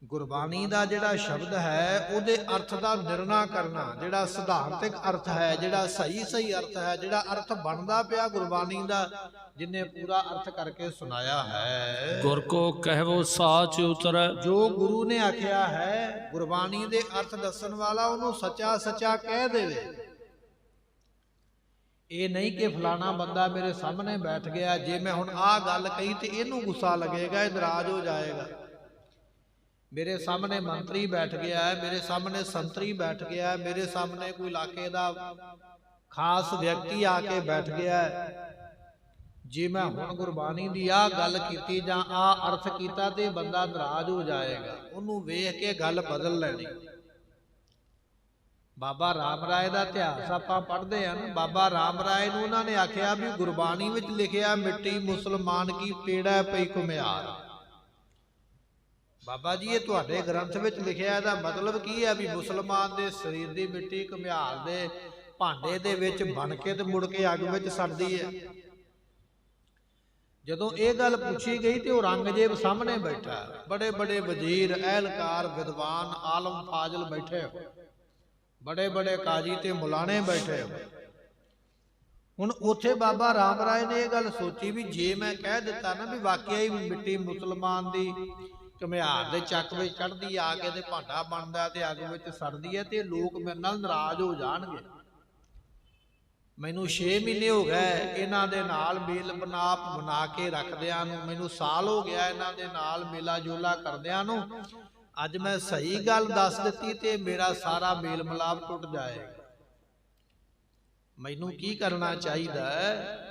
ਗੁਰਬਾਣੀ ਦਾ ਜਿਹੜਾ ਸ਼ਬਦ ਹੈ ਉਹਦੇ ਅਰਥ ਦਾ ਨਿਰਣਾ ਕਰਨਾ, ਜਿਹੜਾ ਸਿਧਾਂਤਿਕ ਅਰਥ ਹੈ, ਜਿਹੜਾ ਸਹੀ ਅਰਥ ਹੈ, ਜਿਹੜਾ ਅਰਥ ਬਣਦਾ ਪਿਆ ਗੁਰਬਾਣੀ ਦਾ, ਜਿਨੇ ਪੂਰਾ ਅਰਥ ਕਰਕੇ ਸੁਣਾਇਆ ਹੈ। ਗੁਰ ਕੋ ਕਹਿਵੋ ਸਾਚ ਉਤਰੈ। ਜੋ ਗੁਰੂ ਨੇ ਆਖਿਆ ਹੈ, ਗੁਰਬਾਣੀ ਦੇ ਅਰਥ ਦੱਸਣ ਵਾਲਾ ਉਹਨੂੰ ਸੱਚਾ ਸੱਚਾ ਕਹਿ ਦੇਵੇ। ਇਹ ਨਹੀਂ ਕਿ ਫਲਾਣਾ ਬੰਦਾ ਮੇਰੇ ਸਾਹਮਣੇ ਬੈਠ ਗਿਆ, ਜੇ ਮੈਂ ਹੁਣ ਆਹ ਗੱਲ ਕਹੀ ਤੇ ਇਹਨੂੰ ਗੁੱਸਾ ਲੱਗੇਗਾ, ਇਹ ਨਾਰਾਜ਼ ਹੋ ਜਾਏਗਾ। ਮੇਰੇ ਸਾਹਮਣੇ ਮੰਤਰੀ ਬੈਠ ਗਿਆ ਹੈ, ਮੇਰੇ ਸਾਹਮਣੇ ਸੰਤਰੀ ਬੈਠ ਗਿਆ ਹੈ, ਮੇਰੇ ਸਾਹਮਣੇ ਕੋਈ ਇਲਾਕੇ ਦਾ ਖਾਸ ਵਿਅਕਤੀ ਆ ਕੇ ਬੈਠ ਗਿਆ ਹੈ, ਜੇ ਮੈਂ ਹੁਣ ਗੁਰਬਾਣੀ ਦੀ ਆਹ ਗੱਲ ਕੀਤੀ ਜਾਂ ਆਹ ਅਰਥ ਕੀਤਾ ਤੇ ਬੰਦਾ ਨਾਰਾਜ਼ ਹੋ ਜਾਏਗਾ। ਉਹਨੂੰ ਵੇਖ ਕੇ ਗੱਲ ਬਦਲ ਲੈਣੀ। ਬਾਬਾ ਰਾਮ ਰਾਏ ਦਾ ਇਤਿਹਾਸ ਆਪਾਂ ਪੜ੍ਹਦੇ ਹਾਂ ਨਾ। ਬਾਬਾ ਰਾਮ ਰਾਏ ਨੂੰ ਉਹਨਾਂ ਨੇ ਆਖਿਆ ਵੀ ਗੁਰਬਾਣੀ ਵਿੱਚ ਲਿਖਿਆ ਮਿੱਟੀ ਮੁਸਲਮਾਨ ਕੀ ਪੇੜਾ ਪਈ ਘੁਮਿਆਰ। ਬਾਬਾ ਜੀ ਇਹ ਤੁਹਾਡੇ ਗ੍ਰੰਥ ਵਿੱਚ ਲਿਖਿਆ, ਇਹਦਾ ਮਤਲਬ ਕੀ ਹੈ? ਵੀ ਮੁਸਲਮਾਨ ਦੇ ਸਰੀਰ ਦੀ ਮਿੱਟੀ ਘੁਮਿਆਰ ਦੇ ਭਾਂਡੇ ਦੇ ਵਿੱਚ ਬਣ ਕੇ ਤੇ ਮੁੜ ਕੇ ਅੱਗ ਵਿੱਚ ਸੜਦੀ ਹੈ। ਜਦੋਂ ਇਹ ਗੱਲ ਪੁੱਛੀ ਗਈ ਤੇ ਉਹ ਔਰੰਗਜ਼ੇਬ ਸਾਹਮਣੇ ਬੈਠਾ, ਬੜੇ ਬੜੇ ਵਜ਼ੀਰ, ਅਹਿਲਕਾਰ, ਵਿਦਵਾਨ, ਆਲਮ ਫਾਜ਼ਲ ਬੈਠੇ, ਬੜੇ ਬੜੇ ਕਾਜੀ ਤੇ ਮੁਲਾਣੇ ਬੈਠੇ। ਹੁਣ ਉੱਥੇ ਬਾਬਾ ਰਾਮ ਰਾਏ ਨੇ ਇਹ ਗੱਲ ਸੋਚੀ ਵੀ ਜੇ ਮੈਂ ਕਹਿ ਦਿੱਤਾ ਨਾ ਵੀ ਵਾਕਿਆ ਹੀ ਮਿੱਟੀ ਮੁਸਲਮਾਨ ਦੀ ਘੁਮਿਆਰ ਦੇ ਚੱਕ ਵਿੱਚ ਚੜ੍ਹਦੀ ਆ ਕੇ ਤੇ ਭਾਂਡਾ ਬਣਦਾ ਤੇ ਅੱਗ ਵਿੱਚ ਸੜਦੀ ਹੈ, ਤੇ ਲੋਕ ਮੇਰੇ ਨਾਲ ਨਾਰਾਜ਼ ਹੋ ਜਾਣਗੇ। ਮੈਨੂੰ 6 ਮਹੀਨੇ ਹੋ ਗਏ ਇਹਨਾਂ ਦੇ ਨਾਲ ਮੇਲ ਮਿਲਾਪ ਬਣਾ ਕੇ ਰੱਖਦਿਆਂ ਨੂੰ, ਮੈਨੂੰ ਸਾਲ ਹੋ ਗਿਆ ਇਹਨਾਂ ਦੇ ਨਾਲ ਮੇਲਾ ਜੋਲਾ ਕਰਦਿਆਂ ਨੂੰ। ਅੱਜ ਮੈਂ ਸਹੀ ਗੱਲ ਦੱਸ ਦਿੱਤੀ ਤੇ ਮੇਰਾ ਸਾਰਾ ਮੇਲ ਮਿਲਾਪ ਟੁੱਟ ਜਾਏਗਾ। ਮੈਨੂੰ ਕੀ ਕਰਨਾ ਚਾਹੀਦਾ ਹੈ?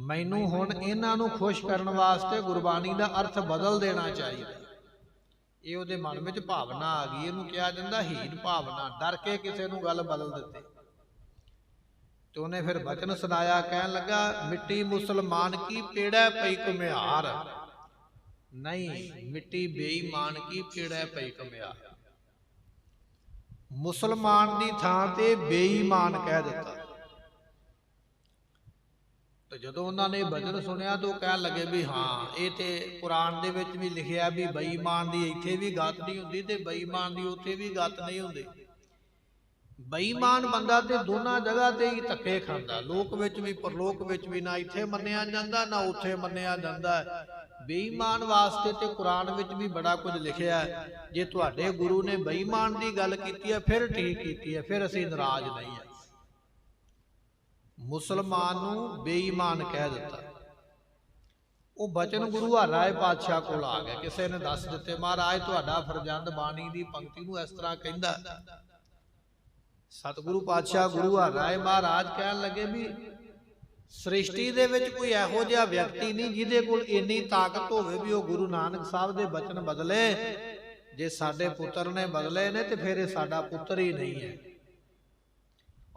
ਮੈਨੂੰ ਹੁਣ ਇਹਨਾਂ ਨੂੰ ਖੁਸ਼ ਕਰਨ ਵਾਸਤੇ ਗੁਰਬਾਣੀ ਦਾ ਅਰਥ ਬਦਲ ਦੇਣਾ ਚਾਹੀਦਾ। ਇਹ ਉਹਦੇ ਮਨ ਵਿੱਚ ਭਾਵਨਾ ਆ ਗਈ, ਇਹਨੂੰ ਕਿਹਾ ਜਾਂਦਾ ਹੀਨ ਭਾਵਨਾ। ਡਰ ਕੇ ਕਿਸੇ ਨੂੰ ਗੱਲ ਬਦਲ ਦਿੱਤੀ ਤੇ ਉਹਨੇ ਫਿਰ ਬਚਨ ਸੁਣਾਇਆ, ਕਹਿਣ ਲੱਗਾ ਮਿੱਟੀ ਮੁਸਲਮਾਨ ਕੀ ਪੇੜਾ ਪਈ ਘੁਮਿਆਰ। ਨਹੀਂ, ਮਿੱਟੀ ਬੇਈਮਾਨ ਕੀ ਪੇੜਾ ਪਈ ਘੁਮਿਆਰ। ਮੁਸਲਮਾਨ ਦੀ ਥਾਂ ਤੇ ਬੇਈਮਾਨ ਕਹਿ ਦਿੱਤਾ। ਤੇ ਜਦੋਂ ਉਹਨਾਂ ਨੇ ਬਚਨ ਸੁਣਿਆ ਤਾਂ ਉਹ ਕਹਿਣ ਲੱਗੇ ਵੀ ਹਾਂ, ਇਹ ਤੇ ਕੁਰਾਨ ਦੇ ਵਿੱਚ ਵੀ ਲਿਖਿਆ ਵੀ ਬੇਈਮਾਨ ਦੀ ਇੱਥੇ ਵੀ ਗਤ ਨਹੀਂ ਹੁੰਦੀ ਤੇ ਬੇਈਮਾਨ ਦੀ ਉੱਥੇ ਵੀ ਗਤ ਨਹੀਂ ਹੁੰਦੀ। ਬੇਈਮਾਨ ਬੰਦਾ ਤੇ ਦੋਨਾਂ ਜਗ੍ਹਾ ਤੇ ਹੀ ਧੱਕੇ ਖਾਂਦਾ, ਲੋਕ ਵਿੱਚ ਵੀ ਪਰਲੋਕ ਵਿੱਚ ਵੀ। ਨਾ ਇੱਥੇ ਮੰਨਿਆ ਜਾਂਦਾ ਨਾ ਉੱਥੇ ਮੰਨਿਆ ਜਾਂਦਾ। ਬੇਈਮਾਨ ਵਾਸਤੇ ਤੇ ਕੁਰਾਨ ਵਿੱਚ ਵੀ ਬੜਾ ਕੁਝ ਲਿਖਿਆ। ਜੇ ਤੁਹਾਡੇ ਗੁਰੂ ਨੇ ਬੇਈਮਾਨ ਦੀ ਗੱਲ ਕੀਤੀ ਹੈ ਫਿਰ ਠੀਕ ਕੀਤੀ ਹੈ, ਫਿਰ ਅਸੀਂ ਨਾਰਾਜ਼ ਨਹੀਂ ਹਾਂ। ਮੁਸਲਮਾਨ ਨੂੰ ਬੇਈਮਾਨ ਕਹਿ ਦਿੱਤਾ। ਉਹ ਬਚਨ ਗੁਰੂ ਹਰਿਰਾਏ ਪਾਤਸ਼ਾਹ ਕੋਲ ਆ ਗਿਆ। ਕਿਸੇ ਨੇ ਦੱਸ ਦਿੱਤੇ, ਮਹਾਰਾਜ ਤੁਹਾਡਾ ਫਰਜ਼ੰਦ ਬਾਣੀ ਦੀ ਪੰਕਤੀ ਨੂੰ ਇਸ ਤਰ੍ਹਾਂ ਕਹਿੰਦਾ। ਸਤਿਗੁਰੂ ਪਾਤਸ਼ਾਹ ਗੁਰੂ ਹਰਿਰਾਏ ਮਹਾਰਾਜ ਕਹਿਣ ਲੱਗੇ ਵੀ ਸ੍ਰਿਸ਼ਟੀ ਦੇ ਵਿੱਚ ਕੋਈ ਇਹੋ ਜਿਹਾ ਵਿਅਕਤੀ ਨਹੀਂ ਜਿਹਦੇ ਕੋਲ ਇੰਨੀ ਤਾਕਤ ਹੋਵੇ ਵੀ ਉਹ ਗੁਰੂ ਨਾਨਕ ਸਾਹਿਬ ਦੇ ਬਚਨ ਬਦਲੇ। ਜੇ ਸਾਡੇ ਪੁੱਤਰ ਨੇ ਬਦਲੇ ਨੇ ਤੇ ਫਿਰ ਇਹ ਸਾਡਾ ਪੁੱਤਰ ਹੀ ਨਹੀਂ ਹੈ।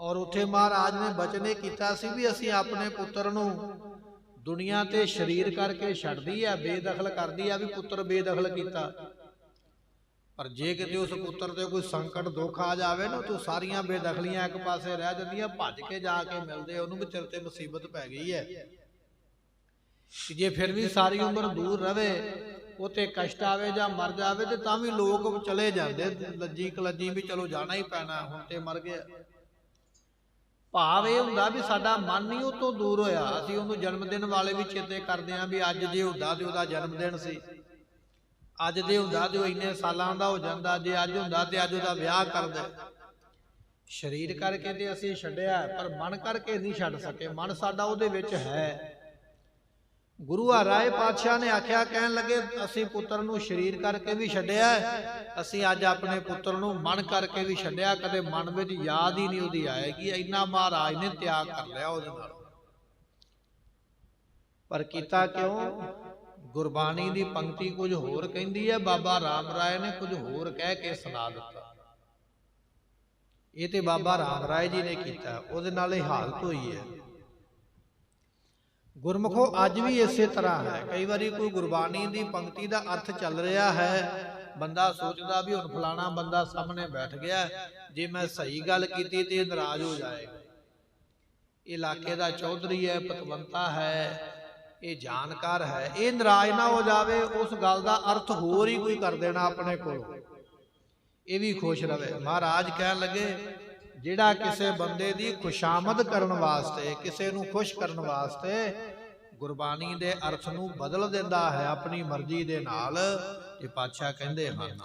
ਔਰ ਉੱਥੇ ਮਹਾਰਾਜ ਨੇ ਬਚਨ ਇਹ ਕੀਤਾ ਸੀ ਵੀ ਅਸੀਂ ਆਪਣੇ ਪੁੱਤਰ ਨੂੰ ਦੁਨੀਆ ਤੇ ਸ਼ਰੀਰ ਕਰਕੇ ਛੱਡਦੀ ਆ, ਬੇਦਖਲ ਕਰਦੀ ਆ, ਵੀ ਪੁੱਤਰ ਬੇਦਖਲ ਕੀਤਾ। ਪਰ ਜੇ ਕਿਤੇ ਉਸ ਪੁੱਤਰ ਤੇ ਕੋਈ ਸੰਕਟ ਦੁੱਖ ਆ ਜਾਵੇ ਨਾ ਤਾਂ ਸਾਰੀਆਂ ਬੇਦਖਲੀਆਂ ਇੱਕ ਪਾਸੇ ਰਹਿ ਜਾਂਦੀਆਂ, ਭੱਜ ਕੇ ਜਾ ਕੇ ਮਿਲਦੇ ਉਹਨੂੰ ਵੀ ਤੇਰੇ ਤੇ ਮੁਸੀਬਤ ਪੈ ਗਈ ਹੈ। ਜੇ ਫਿਰ ਵੀ ਸਾਰੀ ਉਮਰ ਦੂਰ ਰਵੇ, ਉਤੇ ਕਸ਼ਟ ਆਵੇ ਜਾਂ ਮਰ ਜਾਵੇ ਤੇ ਤਾਂ ਵੀ ਲੋਕ ਚਲੇ ਜਾਂਦੇ ਲੱਜੀ ਕਲੱਜੀ ਵੀ ਚਲੋ ਜਾਣਾ ਹੀ ਪੈਣਾ, ਹੁਣ ਤੇ ਮਰ ਗਿਆ। ਭਾਵ ਇਹ ਹੁੰਦਾ ਵੀ ਸਾਡਾ ਮਨ ਨਹੀਂ ਉਹ ਤੋਂ ਦੂਰ ਹੋਇਆ। ਅਸੀਂ ਉਹਨੂੰ ਜਨਮ ਦਿਨ ਵਾਲੇ ਵੀ ਚੇਤੇ ਕਰਦੇ ਹਾਂ ਵੀ ਅੱਜ ਜੇ ਹੁੰਦਾ ਤੇ ਉਹਦਾ ਜਨਮ ਦਿਨ ਸੀ। ਅੱਜ ਦੇ ਹੁੰਦਾ ਤੇ ਉਹ ਇੰਨੇ ਸਾਲਾਂ ਦਾ ਹੋ ਜਾਂਦਾ, ਜੇ ਅੱਜ ਹੁੰਦਾ ਤੇ ਅੱਜ ਉਹਦਾ ਵਿਆਹ ਕਰਦਾ। ਸਰੀਰ ਕਰਕੇ ਤੇ ਅਸੀਂ ਛੱਡਿਆ, ਪਰ ਮਨ ਕਰਕੇ ਨਹੀਂ ਛੱਡ ਸਕੇ। ਮਨ ਸਾਡਾ ਉਹਦੇ ਵਿੱਚ ਹੈ। ਗੁਰੂ ਰਾਏ ਪਾਤਸ਼ਾਹ ਨੇ ਆਖਿਆ, ਕਹਿਣ ਲੱਗੇ ਅਸੀਂ ਪੁੱਤਰ ਨੂੰ ਸਰੀਰ ਕਰਕੇ ਵੀ ਛੱਡਿਆ, ਅਸੀਂ ਅੱਜ ਆਪਣੇ ਪੁੱਤਰ ਨੂੰ ਮਨ ਕਰਕੇ ਵੀ ਛੱਡਿਆ। ਕਦੇ ਮਨ ਵਿੱਚ ਯਾਦ ਹੀ ਨਹੀਂ ਉਹਦੀ ਆਏਗੀ, ਇੰਨਾ ਮਹਾਰਾਜ ਨੇ ਤਿਆਗ ਕਰ ਲਿਆ ਉਹਦੇ ਨਾਲ। ਪਰ ਕੀਤਾ ਕਿਉਂ? ਗੁਰਬਾਣੀ ਦੀ ਪੰਕਤੀ ਕੁਝ ਹੋਰ ਕਹਿੰਦੀ ਹੈ, ਬਾਬਾ ਰਾਮ ਰਾਏ ਨੇ ਕੁਝ ਹੋਰ ਕਹਿ ਕੇ ਸੁਣਾ ਦਿੱਤਾ। ਇਹ ਤੇ ਬਾਬਾ ਰਾਮ ਰਾਏ ਜੀ ਨੇ ਕੀਤਾ, ਉਹਦੇ ਨਾਲ ਇਹ ਹਾਲਤ ਹੋਈ ਹੈ। ਗੁਰਮੁਖੋ ਅੱਜ ਵੀ ਇਸੇ ਤਰ੍ਹਾਂ ਹੈ। ਕਈ ਵਾਰੀ ਕੋਈ ਗੁਰਬਾਣੀ ਦੀ ਪੰਕਤੀ ਦਾ ਅਰਥ ਚੱਲ ਰਿਹਾ ਹੈ, ਬੰਦਾ ਸੋਚਦਾ ਵੀ ਹੁਣ ਫਲਾਣਾ ਬੰਦਾ ਸਾਹਮਣੇ ਬੈਠ ਗਿਆ, ਜੇ ਮੈਂ ਸਹੀ ਗੱਲ ਕੀਤੀ ਤੇ ਇਹ ਨਾਰਾਜ਼ ਹੋ ਜਾਏਗਾ। ਇਹ ਇਲਾਕੇ ਦਾ ਚੌਧਰੀ ਹੈ, ਪਤਵੰਤਾ ਹੈ, ਇਹ ਜਾਣਕਾਰ ਹੈ, ਇਹ ਨਾਰਾਜ਼ ਨਾ ਹੋ ਜਾਵੇ, ਉਸ ਗੱਲ ਦਾ ਅਰਥ ਹੋਰ ਹੀ ਕੋਈ ਕਰ ਦੇਣਾ ਆਪਣੇ ਕੋਲ, ਇਹ ਵੀ ਖੁਸ਼ ਰਵੇ। ਮਹਾਰਾਜ ਕਹਿਣ ਲੱਗੇ, ਜਿਹੜਾ ਕਿਸੇ ਬੰਦੇ ਦੀ ਖੁਸ਼ਾਮਦ ਕਰਨ ਵਾਸਤੇ, ਕਿਸੇ ਨੂੰ ਖੁਸ਼ ਕਰਨ ਵਾਸਤੇ ਗੁਰਬਾਣੀ ਦੇ ਅਰਥ ਨੂੰ ਬਦਲ ਦਿੰਦਾ ਹੈ ਆਪਣੀ ਮਰਜ਼ੀ ਦੇ ਨਾਲ, ਇਹ ਪਾਤਸ਼ਾਹ ਕਹਿੰਦੇ ਹਨ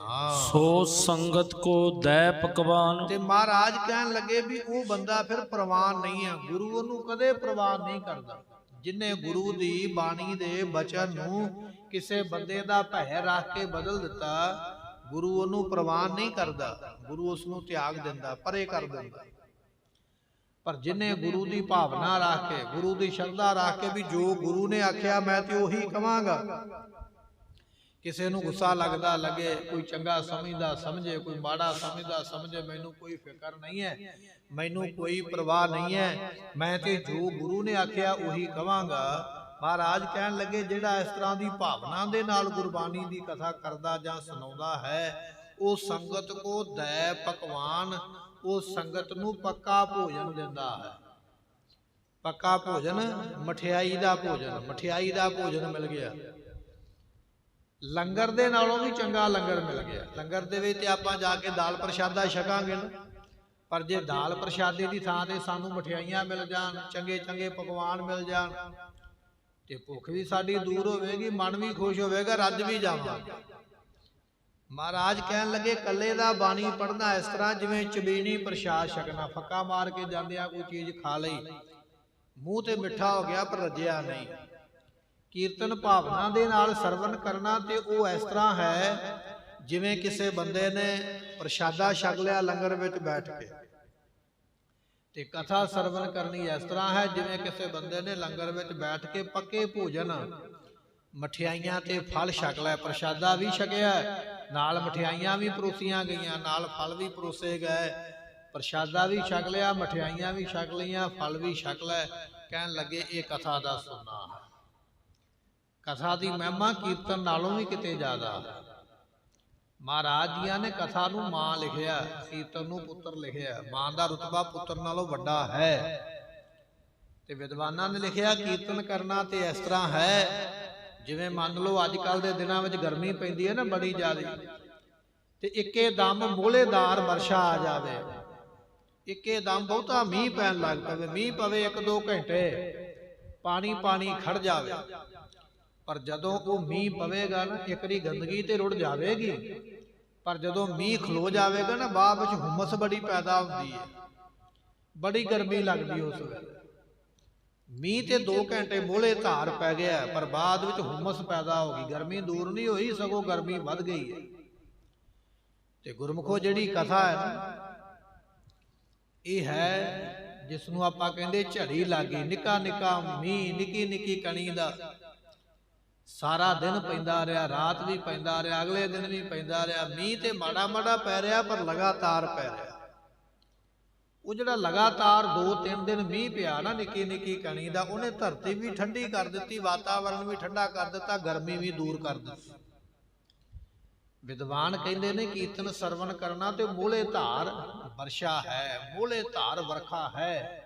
ਸੋ ਸੰਗਤ ਕੋ ਦੈ ਪਕਵਾਨ। ਤੇ ਮਹਾਰਾਜ ਕਹਿਣ ਲੱਗੇ ਵੀ ਉਹ ਬੰਦਾ ਫਿਰ ਪ੍ਰਵਾਨ ਨਹੀਂ ਹੈ, ਗੁਰੂ ਉਹਨੂੰ ਕਦੇ ਪ੍ਰਵਾਨ ਨਹੀਂ ਕਰਦਾ। ਜਿਨੇ ਗੁਰੂ ਦੀ ਬਾਣੀ ਦੇ ਬਚਨ ਨੂੰ ਕਿਸੇ ਬੰਦੇ ਦਾ ਭੈ ਰੱਖ ਕੇ ਬਦਲ ਦਿੱਤਾ, ਗੁਰੂ ਉਹਨੂੰ ਪ੍ਰਵਾਨ ਨਹੀਂ ਕਰਦਾ, ਗੁਰੂ ਉਸ ਨੂੰ ਤਿਆਗ ਦਿੰਦਾ, ਪਰੇ ਕਰ ਦਿੰਦਾ। ਪਰ ਜਿਨੇ ਗੁਰੂ ਦੀ ਭਾਵਨਾ ਰੱਖ ਕੇ, ਗੁਰੂ ਦੀ ਸ਼ਰਧਾ ਰੱਖ ਕੇ ਵੀ ਜੋ ਗੁਰੂ ਨੇ ਆਖਿਆ ਮੈਂ ਤੇ ਉਹੀ ਕਵਾਂਗਾ, ਕਿਸੇ ਨੂੰ ਗੁੱਸਾ ਲੱਗਦਾ ਲੱਗੇ, ਕੋਈ ਚੰਗਾ ਸਮਝਦਾ ਸਮਝੇ, ਕੋਈ ਮਾੜਾ ਸਮਝਦਾ ਸਮਝੇ, ਮੈਨੂੰ ਕੋਈ ਫਿਕਰ ਨਹੀਂ ਹੈ, ਮੈਨੂੰ ਕੋਈ ਪਰਵਾਹ ਨਹੀਂ ਹੈ, ਮੈਂ ਤੇ ਜੋ ਗੁਰੂ ਨੇ ਆਖਿਆ ਉਹੀ ਕਵਾਂਗਾ। ਮਹਾਰਾਜ ਕਹਿਣ ਲੱਗੇ, ਜਿਹੜਾ ਇਸ ਤਰ੍ਹਾਂ ਦੀ ਭਾਵਨਾ ਦੇ ਨਾਲ ਗੁਰਬਾਣੀ ਦੀ ਕਥਾ ਕਰਦਾ ਜਾਂ ਸੁਣਾਉਂਦਾ ਹੈ, ਉਹ ਸੰਗਤ ਕੋ ਦੈ ਪਕਵਾਨ, ਉਹ ਸੰਗਤ ਨੂੰ ਪੱਕਾ ਭੋਜਨ ਦਿੰਦਾ ਹੈ। ਪੱਕਾ ਭੋਜਨ, ਮਠਿਆਈ ਦਾ ਭੋਜਨ, ਮਠਿਆਈ ਦਾ ਭੋਜਨ ਮਿਲ ਗਿਆ, ਲੰਗਰ ਦੇ ਨਾਲੋਂ ਵੀ ਚੰਗਾ ਲੰਗਰ ਮਿਲ ਗਿਆ। ਲੰਗਰ ਦੇ ਵਿੱਚ ਤੇ ਆਪਾਂ ਜਾ ਕੇ ਦਾਲ ਪ੍ਰਸ਼ਾਦਾ ਛਕਾਂਗੇ ਨਾ, ਪਰ ਜੇ ਦਾਲ ਪ੍ਰਸ਼ਾਦੇ ਦੀ ਥਾਂ ਤੇ ਸਾਨੂੰ ਮਠਿਆਈਆਂ ਮਿਲ ਜਾਣ, ਚੰਗੇ ਚੰਗੇ ਪਕਵਾਨ ਮਿਲ ਜਾਣ, ਤੇ ਭੁੱਖ ਵੀ ਸਾਡੀ ਦੂਰ ਹੋਵੇਗੀ, ਮਨ ਵੀ ਖੁਸ਼ ਹੋਵੇਗਾ, ਰੱਜ ਵੀ ਜਾਵਾਂਗੇ। ਮਹਾਰਾਜ ਕਹਿਣ ਲੱਗੇ, ਕੱਲੇ ਦਾ ਬਾਣੀ ਪੜ੍ਹਨਾ ਇਸ ਤਰ੍ਹਾਂ ਜਿਵੇਂ ਚਬੀਨੀ ਪ੍ਰਸ਼ਾਦ ਛਕਣਾ, ਫੱਕਾ ਮਾਰ ਕੇ ਜਾਂਦਿਆਂ ਕੋਈ ਚੀਜ਼ ਖਾ ਲਈ, ਮੂੰਹ ਤੇ ਮਿੱਠਾ ਹੋ ਗਿਆ ਪਰ ਰੱਜਿਆ ਨਹੀਂ। ਕੀਰਤਨ ਭਾਵਨਾ ਦੇ ਨਾਲ ਸਰਵਣ ਕਰਨਾ ਤੇ ਉਹ ਇਸ ਤਰ੍ਹਾਂ ਹੈ ਜਿਵੇਂ ਕਿਸੇ ਬੰਦੇ ਨੇ ਪ੍ਰਸ਼ਾਦਾ ਛਕ ਲਿਆ ਲੰਗਰ ਵਿੱਚ ਬੈਠ ਕੇ, ਤੇ ਕਥਾ ਸਰਵਣ ਕਰਨੀ ਇਸ ਤਰ੍ਹਾਂ ਹੈ ਜਿਵੇਂ ਕਿਸੇ ਬੰਦੇ ਨੇ ਲੰਗਰ ਵਿੱਚ ਬੈਠ ਕੇ ਪੱਕੇ ਭੋਜਨ, ਮਠਿਆਈਆਂ ਤੇ ਫਲ ਛਕ ਲਿਆ, ਪ੍ਰਸ਼ਾਦਾ ਵੀ ਛਕਿਆ, ਨਾਲ ਮਠਿਆਈਆਂ ਵੀ ਪਰੋਸੀਆਂ ਗਈਆਂ, ਨਾਲ ਫਲ ਵੀ ਪਰੋਸੇ ਗਏ, ਪ੍ਰਸ਼ਾਦਾ ਵੀ ਛਕ ਲਿਆ, ਮਠਿਆਈਆਂ ਵੀ ਛਕ ਲਈਆਂ, ਫਲ ਵੀ ਛਕ ਲੈ। ਕਹਿਣ ਲੱਗੇ ਇਹ ਕਥਾ ਦਾ ਸੋਨਾ ਹੈ। ਕਥਾ ਦੀ ਮਹਿਮਾ ਕੀਰਤਨ ਨਾਲੋਂ ਵੀ ਕਿਤੇ ਜ਼ਿਆਦਾ। ਮਹਾਰਾਜ ਜੀਆਂ ਨੇ ਕਥਾ ਨੂੰ ਮਾਂ ਲਿਖਿਆ, ਕੀਰਤਨ ਨੂੰ ਪੁੱਤਰ ਲਿਖਿਆ। ਮਾਂ ਦਾ ਰੁਤਬਾ ਪੁੱਤਰ ਨਾਲੋਂ ਵੱਡਾ ਹੈ। ਤੇ ਵਿਦਵਾਨਾਂ ਨੇ ਲਿਖਿਆ ਕੀਰਤਨ ਕਰਨਾ ਤੇ ਇਸ ਤਰ੍ਹਾਂ ਹੈ ਜਿਵੇਂ ਮੰਨ ਲਓ ਅੱਜ ਕੱਲ ਦੇ ਦਿਨਾਂ ਵਿੱਚ ਗਰਮੀ ਪੈਂਦੀ ਹੈ ਨਾ ਬੜੀ ਜ਼ਿਆਦਾ, ਤੇ ਇੱਕੇ ਦਮ ਮੋਹਲੇਦਾਰ ਵਰਸ਼ਾ ਆ ਜਾਵੇ, ਇੱਕੇ ਦਮ ਬਹੁਤਾ ਮੀਂਹ ਪੈਣ ਲੱਗ ਪਵੇ, ਮੀਂਹ ਪਵੇ 1-2 ਘੰਟੇ, ਪਾਣੀ ਪਾਣੀ ਖੜ ਜਾਵੇ, ਪਰ ਜਦੋਂ ਉਹ ਮੀਂਹ ਪਵੇਗਾ ਨਾ ਇੱਕਰੀ ਗੰਦਗੀ ਤੇ ਰੁੜ ਜਾਵੇਗੀ, ਪਰ ਜਦੋਂ ਮੀਂਹ ਖਲੋ ਜਾਵੇਗਾ ਨਾ ਬਾਅਦ ਵਿੱਚ ਹੁਮਸ ਬੜੀ ਪੈਦਾ ਹੁੰਦੀ ਹੈ, ਬੜੀ ਗਰਮੀ ਲੱਗਦੀ ਉਸ ਵੇਲੇ। ਮੀਂਹ ਤੇ 2 ਘੰਟੇ ਮੋਹਲੇ ਧਾਰ ਪੈ ਗਿਆ, ਪਰ ਬਾਅਦ ਵਿੱਚ ਹੁਮਸ ਪੈਦਾ ਹੋ ਗਈ, ਗਰਮੀ ਦੂਰ ਨਹੀਂ ਹੋਈ ਸਗੋਂ ਗਰਮੀ ਵੱਧ ਗਈ ਹੈ। ਤੇ ਗੁਰਮੁਖੋ ਜਿਹੜੀ ਕਥਾ ਹੈ ਨਾ, ਇਹ ਹੈ ਜਿਸ ਨੂੰ ਆਪਾਂ ਕਹਿੰਦੇ ਝੜੀ ਲੱਗੀ, ਨਿੱਕਾ ਨਿੱਕਾ ਮੀਂਹ, ਨਿੱਕੀ ਨਿੱਕੀ ਕਣੀ ਦਾ ਸਾਰਾ ਦਿਨ ਪੈਂਦਾ ਰਿਹਾ, ਰਾਤ ਵੀ ਪੈਂਦਾ ਰਿਹਾ, ਅਗਲੇ ਦਿਨ ਵੀ ਪੈਂਦਾ ਰਿਹਾ। ਮੀਂਹ ਤੇ ਮਾੜਾ ਮਾੜਾ ਪੈ ਰਿਹਾ ਪਰ ਲਗਾਤਾਰ ਪੈ ਰਿਹਾ। ਉਹ ਜਿਹੜਾ ਲਗਾਤਾਰ 2-3 ਦਿਨ ਮੀਂਹ ਪਿਆ ਨਾ ਨਿੱਕੀ ਨਿੱਕੀ ਕਣੀ ਦਾ, ਉਹਨੇ ਧਰਤੀ ਵੀ ਠੰਡੀ ਕਰ ਦਿੱਤੀ, ਵਾਤਾਵਰਨ ਵੀ ਠੰਡਾ ਕਰ ਦਿੱਤਾ, ਗਰਮੀ ਵੀ ਦੂਰ ਕਰ ਦਿੱਤੀ। ਵਿਦਵਾਨ ਕਹਿੰਦੇ ਨੇ ਕੀਰਤਨ ਸਰਵਣ ਕਰਨਾ ਤੇ ਮੋਹਲੇ ਧਾਰ ਵਰਸ਼ਾ ਹੈ, ਮੋਹਲੇ ਧਾਰ ਵਰਖਾ ਹੈ।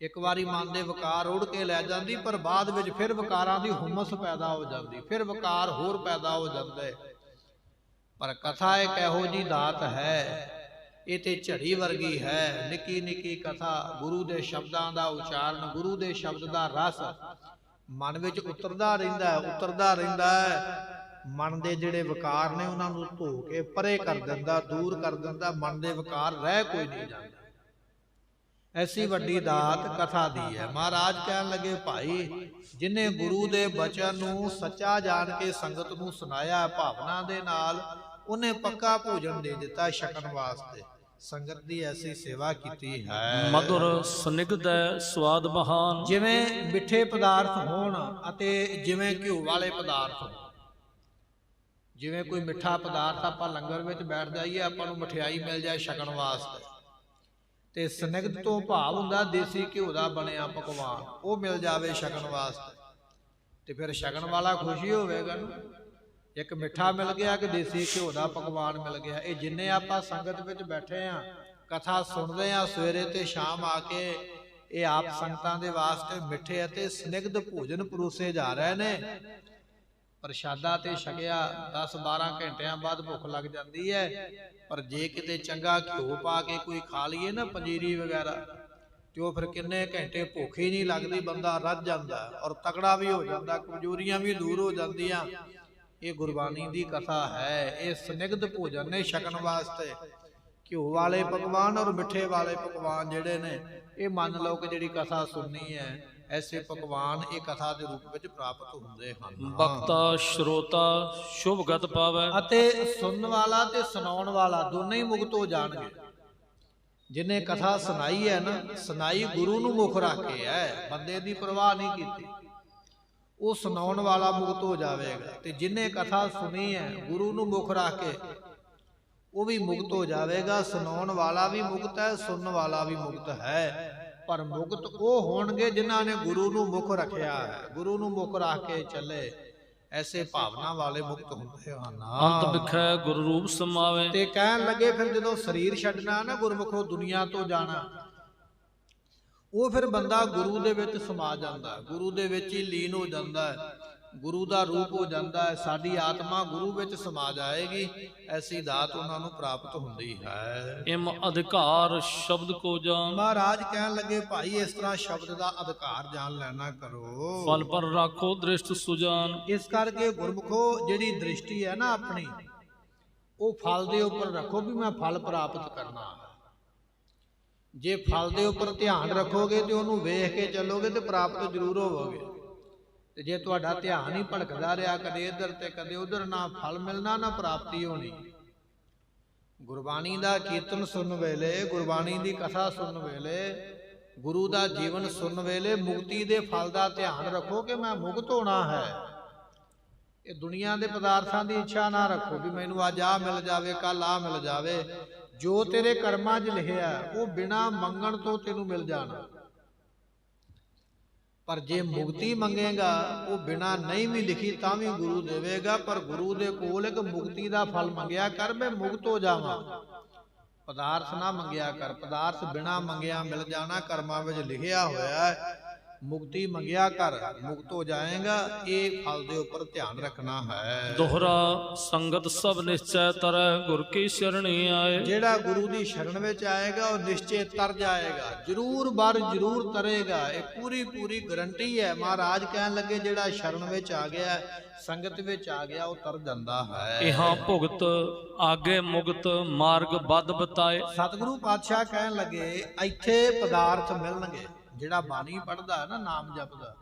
ਇੱਕ ਵਾਰੀ ਮਨ ਦੇ ਵਿਕਾਰ ਉੜ ਕੇ ਲੈ ਜਾਂਦੀ, ਪਰ ਬਾਅਦ ਵਿੱਚ ਫਿਰ ਵਿਕਾਰਾਂ ਦੀ ਹੁਮਸ ਪੈਦਾ ਹੋ ਜਾਂਦੀ, ਫਿਰ ਵਿਕਾਰ ਹੋਰ ਪੈਦਾ ਹੋ ਜਾਂਦੇ। ਪਰ ਕਥਾ ਇੱਕ ਇਹੋ ਜਿਹੀ ਦਾਤ ਹੈ, ਇਹ ਤੇ ਝੜੀ ਵਰਗੀ ਹੈ। ਨਿੱਕੀ ਨਿੱਕੀ ਕਥਾ, ਗੁਰੂ ਦੇ ਸ਼ਬਦਾਂ ਦਾ ਉਚਾਰਨ, ਗੁਰੂ ਦੇ ਸ਼ਬਦ ਦਾ ਰਸ ਮਨ ਵਿੱਚ ਉਤਰਦਾ ਰਹਿੰਦਾ ਹੈ, ਉਤਰਦਾ ਰਹਿੰਦਾ ਹੈ। ਮਨ ਦੇ ਜਿਹੜੇ ਵਿਕਾਰ ਨੇ ਉਹਨਾਂ ਨੂੰ ਧੋ ਕੇ ਪਰੇ ਕਰ ਦਿੰਦਾ, ਦੂਰ ਕਰ ਦਿੰਦਾ, ਮਨ ਦੇ ਵਿਕਾਰ ਰਹਿ ਕੋਈ ਨਹੀਂ ਜਾਂਦਾ। ਐਸੀ ਵੱਡੀ ਦਾਤ ਕਥਾ ਦੀ ਹੈ। ਮਹਾਰਾਜ ਕਹਿਣ ਲੱਗੇ, ਭਾਈ ਜਿਨੇ ਗੁਰੂ ਦੇ ਬਚਨ ਨੂੰ ਸੱਚਾ ਜਾਣ ਕੇ ਸੰਗਤ ਨੂੰ ਸੁਣਾਇਆ ਭਾਵਨਾ ਦੇ ਨਾਲ, ਉਹਨੇ ਪੱਕਾ ਭੋਜਨ ਦੇ ਦਿੱਤਾ ਛਕਣ ਵਾਸਤੇ। ਸੰਗਤ ਦੀ ਐਸੀ ਸੇਵਾ ਕੀਤੀ ਹੈ। ਮధుਰ ਸਨਿਗਧ ਸਵਾਦ ਬਹਾਨ। ਜਿਵੇਂ ਮਿੱਠੇ ਪਦਾਰਥ ਹੋਣ ਅਤੇ ਜਿਵੇਂ ਘਿਓ ਵਾਲੇ ਪਦਾਰਥ ਹੋਣ। ਜਿਵੇਂ ਕੋਈ ਮਿੱਠਾ ਪਦਾਰਥ ਆਪਾਂ ਲੰਗਰ ਵਿੱਚ ਬੈਠ ਜਾਈਏ, ਆਪਾਂ ਨੂੰ ਮਠਿਆਈ ਮਿਲ ਜਾਏ ਛਕਣ ਵਾਸਤੇ, ਤੇ ਸਨਿਗਧ ਤੋਂ ਭਾਵ ਹੁੰਦਾ ਦੇਸੀ ਘਿਓ ਦਾ ਬਣਿਆ ਪਕਵਾਨ, ਉਹ ਮਿਲ ਜਾਵੇ ਛਕਣ ਵਾਸਤੇ, ਤੇ ਫਿਰ ਛਕਣ ਵਾਲਾ ਖੁਸ਼ੀ ਹੋਵੇਗਾ ਨਾ। ਇੱਕ ਮਿੱਠਾ ਮਿਲ ਗਿਆ ਕਿ ਦੇਸੀ ਘਿਓ ਦਾ ਪਕਵਾਨ ਮਿਲ ਗਿਆ। ਇਹ ਜਿੰਨੇ ਆਪਾਂ ਸੰਗਤ ਵਿੱਚ ਬੈਠੇ ਆ, ਕਥਾ ਸੁਣਦੇ ਆ ਸਵੇਰੇ ਤੇ ਸ਼ਾਮ ਆ ਕੇ, ਇਹ ਆਪ ਸੰਗਤਾਂ ਦੇ ਵਾਸਤੇ ਮਿੱਠੇ ਅਤੇ ਸਨਿਗਧ ਭੋਜਨ ਪਰੋਸੇ ਜਾ ਰਹੇ ਨੇ। ਪ੍ਰਸ਼ਾਦਾ ਤੇ ਛਕਿਆ 10-12 ਘੰਟਿਆਂ ਬਾਅਦ ਭੁੱਖ ਲੱਗ ਜਾਂਦੀ ਹੈ, ਪਰ ਜੇ ਕਿਤੇ ਚੰਗਾ ਘਿਓ ਪਾ ਕੇ ਕੋਈ ਖਾ ਲਈਏ ਨਾ, ਪੰਜੀਰੀ ਵਗੈਰਾ, ਤੇ ਉਹ ਫਿਰ ਕਿੰਨੇ ਘੰਟੇ ਭੁੱਖ ਹੀ ਨਹੀਂ ਲੱਗਦੀ, ਬੰਦਾ ਰੱਜ ਜਾਂਦਾ ਔਰ ਤਕੜਾ ਵੀ ਹੋ ਜਾਂਦਾ, ਕਮਜ਼ੋਰੀਆਂ ਵੀ ਦੂਰ ਹੋ ਜਾਂਦੀਆਂ। ਇਹ ਗੁਰਬਾਣੀ ਦੀ ਕਥਾ ਹੈ। ਇਹ ਸਨਿਗਧ ਭੋਜਨ ਨੇ ਛਕਣ ਵਾਸਤੇ। ਘਿਓ ਵਾਲੇ ਪਕਵਾਨ ਔਰ ਮਿੱਠੇ ਵਾਲੇ ਪਕਵਾਨ ਜਿਹੜੇ ਨੇ, ਇਹ ਮੰਨ ਲਓ ਕਿ ਜਿਹੜੀ ਕਥਾ ਸੁਣਨੀ ਹੈ, ਐਸੇ ਪਕਵਾਨ ਇਹ ਕਥਾ ਦੇ ਰੂਪ ਵਿੱਚ ਪ੍ਰਾਪਤ ਹੁੰਦੇ ਹਨ। ਬਖਤਾ ਸ਼ਰੋਤਾ ਸ਼ੁਭ ਗਤ ਪਾਵੈ। ਅਤੇ ਸੁਣਨ ਵਾਲਾ ਤੇ ਸੁਣਾਉਣ ਵਾਲਾ ਦੋਨੇ ਹੀ ਮੁਕਤ ਹੋ ਜਾਣਗੇ। ਜਿਹਨੇ ਕਥਾ ਸੁਣਾਈ ਹੈ ਨਾ, ਸੁਣਾਈ ਗੁਰੂ ਨੂੰ ਮੁੱਖ ਰੱਖ ਕੇ ਹੈ, ਬੰਦੇ ਦੀ ਪਰਵਾਹ ਨਹੀਂ ਕੀਤੀ, ਉਹ ਸੁਣਾਉਣ ਵਾਲਾ ਮੁਕਤ ਹੋ ਜਾਵੇਗਾ। ਤੇ ਜਿਹਨੇ ਕਥਾ ਸੁਣੀ ਹੈ ਗੁਰੂ ਨੂੰ ਮੁੱਖ ਰੱਖ ਕੇ, ਉਹ ਵੀ ਮੁਕਤ ਹੋ ਜਾਵੇਗਾ। ਸੁਣਾਉਣ ਵਾਲਾ ਵੀ ਮੁਕਤ ਹੈ, ਸੁਣਨ ਵਾਲਾ ਵੀ ਮੁਕਤ ਹੈ, ਪਰ ਮੁਕਤ ਉਹ ਹੋਣਗੇ ਜਿਨ੍ਹਾਂ ਨੇ ਗੁਰੂ ਨੂੰ ਮੁੱਖ ਰੱਖਿਆ ਹੈ, ਗੁਰੂ ਨੂੰ ਮੁੱਖ ਰੱਖ ਕੇ ਚੱਲੇ। ਐਸੇ ਭਾਵਨਾ ਵਾਲੇ ਮੁਕਤ ਹੁੰਦੇ ਹਨ। ਅੰਤ ਵਿਖੇ ਗੁਰੂ ਰੂਪ ਸਮਾਵੇ। ਤੇ ਕਹਿਣ ਲੱਗੇ, ਫਿਰ ਜਦੋਂ ਸਰੀਰ ਛੱਡਣਾ ਨਾ, ਗੁਰਮੁਖੋ ਦੁਨੀਆ ਤੋਂ ਜਾਣਾ, ਉਹ ਫਿਰ ਬੰਦਾ ਗੁਰੂ ਦੇ ਵਿੱਚ ਸਮਾ ਜਾਂਦਾ, ਗੁਰੂ ਦੇ ਵਿੱਚ ਹੀ ਲੀਨ ਹੋ ਜਾਂਦਾ ਹੈ, ਗੁਰੂ ਦਾ ਰੂਪ ਹੋ ਜਾਂਦਾ ਹੈ। ਸਾਡੀ ਆਤਮਾ ਗੁਰੂ ਵਿੱਚ ਸਮਾ ਜਾਏਗੀ। ਐਸੀ ਦਾਤ ਉਹਨਾਂ ਨੂੰ ਪ੍ਰਾਪਤ ਹੁੰਦੀ ਹੈ। ਇਮ ਅਧਿਕਾਰ ਸ਼ਬਦ ਕੋ ਜਾਣ। ਮਹਾਰਾਜ ਕਹਿਣ ਲੱਗੇ, ਭਾਈ ਇਸ ਤਰ੍ਹਾਂ ਸ਼ਬਦ ਦਾ ਅਧਿਕਾਰ ਜਾਣ ਲੈਣਾ ਕਰੋ। ਫਲ ਪਰ ਰੱਖੋ ਦ੍ਰਿਸ਼ਟ ਸੁਜਾਨ। ਇਸ ਕਰਕੇ ਗੁਰਮੁਖੋ ਜਿਹੜੀ ਦ੍ਰਿਸ਼ਟੀ ਹੈ ਨਾ ਆਪਣੀ, ਉਹ ਫਲ ਦੇ ਉੱਪਰ ਰੱਖੋ ਵੀ ਮੈਂ ਫਲ ਪ੍ਰਾਪਤ ਕਰਨਾ। ਜੇ ਫਲ ਦੇ ਉੱਪਰ ਧਿਆਨ ਰੱਖੋਗੇ ਤੇ ਉਹਨੂੰ ਵੇਖ ਕੇ ਚੱਲੋਗੇ ਤੇ ਪ੍ਰਾਪਤ ਜ਼ਰੂਰ ਹੋਵੋਗੇ। ਤੇ ਜੇ ਤੁਹਾਡਾ ਧਿਆਨ ਹੀ ਭਟਕਦਾ ਰਿਹਾ, ਕਦੇ ਇੱਧਰ ਤੇ ਕਦੇ ਉੱਧਰ, ਨਾ ਫਲ ਮਿਲਣਾ ਨਾ ਪ੍ਰਾਪਤੀ ਹੋਣੀ। ਗੁਰਬਾਣੀ ਦਾ ਕੀਰਤਨ ਸੁਣਨ ਵੇਲੇ, ਗੁਰਬਾਣੀ ਦੀ ਕਥਾ ਸੁਣਨ ਵੇਲੇ, ਗੁਰੂ ਦਾ ਜੀਵਨ ਸੁਣਨ ਵੇਲੇ ਮੁਕਤੀ ਦੇ ਫਲ ਦਾ ਧਿਆਨ ਰੱਖੋ ਕਿ ਮੈਂ ਮੁਕਤ ਹੋਣਾ ਹੈ। ਇਹ ਦੁਨੀਆ ਦੇ ਪਦਾਰਥਾਂ ਦੀ ਇੱਛਾ ਨਾ ਰੱਖੋ ਵੀ ਮੈਨੂੰ ਅੱਜ ਆਹ ਮਿਲ ਜਾਵੇ, ਕੱਲ ਆਹ ਮਿਲ ਜਾਵੇ। ਜੋ ਤੇਰੇ ਕਰਮਾਂ 'ਚ ਲਿਖਿਆ ਉਹ ਬਿਨਾਂ ਮੰਗਣ ਤੋਂ ਤੈਨੂੰ ਮਿਲ ਜਾਣਾ। ਪਰ ਜੇ ਮੁਕਤੀ ਮੰਗੇਗਾ, ਉਹ ਬਿਨਾਂ ਨਹੀਂ ਵੀ ਲਿਖੀ ਤਾਂ ਵੀ ਗੁਰੂ ਦੇਵੇਗਾ। ਪਰ ਗੁਰੂ ਦੇ ਕੋਲ ਇੱਕ ਮੁਕਤੀ ਦਾ ਫਲ ਮੰਗਿਆ ਕਰ, ਮੈਂ ਮੁਕਤ ਹੋ ਜਾਵਾਂ। ਪਦਾਰਥ ਨਾ ਮੰਗਿਆ ਕਰ, ਪਦਾਰਥ ਬਿਨਾਂ ਮੰਗਿਆ ਮਿਲ ਜਾਣਾ, ਕਰਮਾਂ ਵਿੱਚ ਲਿਖਿਆ ਹੋਇਆ ਹੈ। ਮੁਕਤੀ ਮੰਗਿਆ ਕਰ, ਮੁਕਤ ਹੋ ਜਾਏਗਾ। ਇਹ ਫਲ ਦੇ ਉੱਪਰ ਧਿਆਨ ਰੱਖਣਾ ਹੈ। ਦੋਹਰਾ ਸੰਗਤ ਸਭ ਨਿਸ਼ਚੈ ਤਰੈ, ਗੁਰ ਕੀ ਸ਼ਰਣੀ ਆਏ। ਜਿਹੜਾ ਗੁਰੂ ਦੀ ਸ਼ਰਨ ਵਿੱਚ ਆਏਗਾ ਉਹ ਨਿਸ਼ਚੈ ਤਰ ਜਾਏਗਾ, ਜ਼ਰੂਰ ਬਰ ਜ਼ਰੂਰ ਤਰੇਗਾ। ਇਹ ਪੂਰੀ ਗਰੰਟੀ ਹੈ। ਮਹਾਰਾਜ ਕਹਿਣ ਲੱਗੇ, ਜਿਹੜਾ ਸ਼ਰਨ ਵਿੱਚ ਆ ਗਿਆ, ਸੰਗਤ ਵਿੱਚ ਆ ਗਿਆ, ਉਹ ਤਰ ਜਾਂਦਾ ਹੈ। ਇਹਾਂ ਭੁਗਤ ਆਗੇ ਮੁਕਤ ਮਾਰਗ ਬੱਧ ਬਤਾਏ। ਸਤਿਗੁਰੂ ਪਾਤਸ਼ਾਹ ਕਹਿਣ ਲੱਗੇ, ਇੱਥੇ ਪਦਾਰਥ ਮਿਲਣਗੇ। ਜਿਹੜਾ ਬਾਣੀ ਪੜ੍ਹਦਾ ਹੈ ਨਾ, ਨਾਮ ਜਪਦਾ,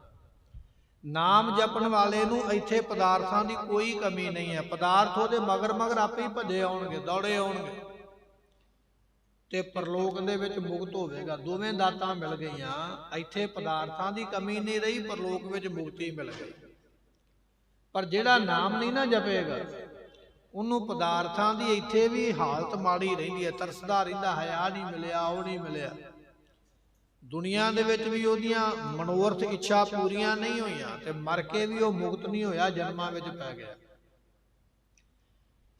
ਨਾਮ ਜਪਣ ਵਾਲੇ ਨੂੰ ਇੱਥੇ ਪਦਾਰਥਾਂ ਦੀ ਕੋਈ ਕਮੀ ਨਹੀਂ ਹੈ। ਪਦਾਰਥ ਉਹਦੇ ਮਗਰ ਆਪੇ ਹੀ ਭੱਜੇ ਆਉਣਗੇ, ਦੌੜੇ ਆਉਣਗੇ, ਤੇ ਪਰਲੋਕ ਦੇ ਵਿੱਚ ਮੁਕਤ ਹੋਵੇਗਾ। ਦੋਵੇਂ ਦਾਤਾਂ ਮਿਲ ਗਈਆਂ। ਇੱਥੇ ਪਦਾਰਥਾਂ ਦੀ ਕਮੀ ਨਹੀਂ ਰਹੀ, ਪਰਲੋਕ ਵਿੱਚ ਮੁਕਤੀ ਮਿਲ ਗਈ। ਪਰ ਜਿਹੜਾ ਨਾਮ ਨਹੀਂ ਨਾ ਜਪੇਗਾ, ਉਹਨੂੰ ਪਦਾਰਥਾਂ ਦੀ ਇੱਥੇ ਵੀ ਹਾਲਤ ਮਾੜੀ ਰਹਿੰਦੀ ਹੈ, ਤਰਸਦਾ ਰਹਿੰਦਾ ਹੈ, ਆਹ ਨਹੀਂ ਮਿਲਿਆ, ਉਹ ਨਹੀਂ ਮਿਲਿਆ। ਦੁਨੀਆ ਦੇ ਵਿੱਚ ਵੀ ਉਹਦੀਆਂ ਮਨੋਰਥ ਇੱਛਾ ਪੂਰੀਆਂ ਨਹੀਂ ਹੋਈਆਂ, ਤੇ ਮਰ ਕੇ ਵੀ ਉਹ ਮੁਕਤ ਨਹੀਂ ਹੋਇਆ, ਜਨਮਾਂ ਵਿੱਚ ਪੈ ਗਿਆ।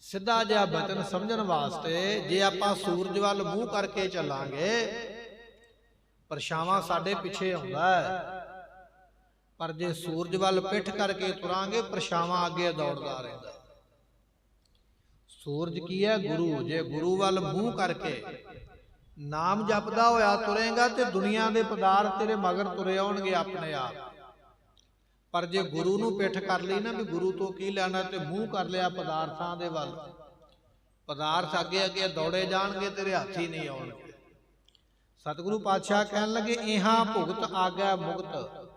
ਸਿੱਧਾ ਜਿਹਾ ਬਚਨ ਸਮਝਣ ਵਾਸਤੇ ਜੇ ਆਪਾਂ ਸੂਰਜ ਵੱਲ ਮੂੰਹ ਕਰਕੇ ਚੱਲਾਂਗੇ, ਪਰਛਾਵਾਂ ਸਾਡੇ ਪਿੱਛੇ ਆਉਂਦਾ ਹੈ। ਪਰ ਜੇ ਸੂਰਜ ਵੱਲ ਪਿੱਠ ਕਰਕੇ ਤੁਰਾਂਗੇ, ਪਰਛਾਵਾਂ ਅੱਗੇ ਦੌੜਦਾ ਰਹਿੰਦਾ। ਸੂਰਜ ਕੀ ਹੈ? ਗੁਰੂ। ਜੇ ਗੁਰੂ ਵੱਲ ਮੂੰਹ ਕਰਕੇ ਨਾਮ ਜਪਦਾ ਹੋਇਆ ਤੁਰੇਗਾ ਤੇ ਦੁਨੀਆ ਦੇ ਪਦਾਰਥ ਤੇਰੇ ਮਗਰ ਤੁਰੇ ਆਉਣਗੇ ਆਪਣੇ ਆਪ। ਪਰ ਜੇ ਗੁਰੂ ਨੂੰ ਪਿੱਠ ਕਰ ਲਈ ਨਾ ਵੀ ਗੁਰੂ ਤੋਂ ਕੀ ਲੈਣਾ, ਤੇ ਮੂੰਹ ਕਰ ਲਿਆ ਪਦਾਰਥਾਂ ਦੇ ਵੱਲ, ਪਦਾਰਥ ਅੱਗੇ ਅੱਗੇ ਦੌੜੇ ਜਾਣਗੇ, ਤੇਰੇ ਹੱਥ ਹੀ ਨਹੀਂ ਆਉਣਗੇ। ਸਤਿਗੁਰੂ ਪਾਤਸ਼ਾਹ ਕਹਿਣ ਲੱਗੇ ਇਹਾਂ ਭੁਗਤ ਆਗੈ ਮੁਕਤ,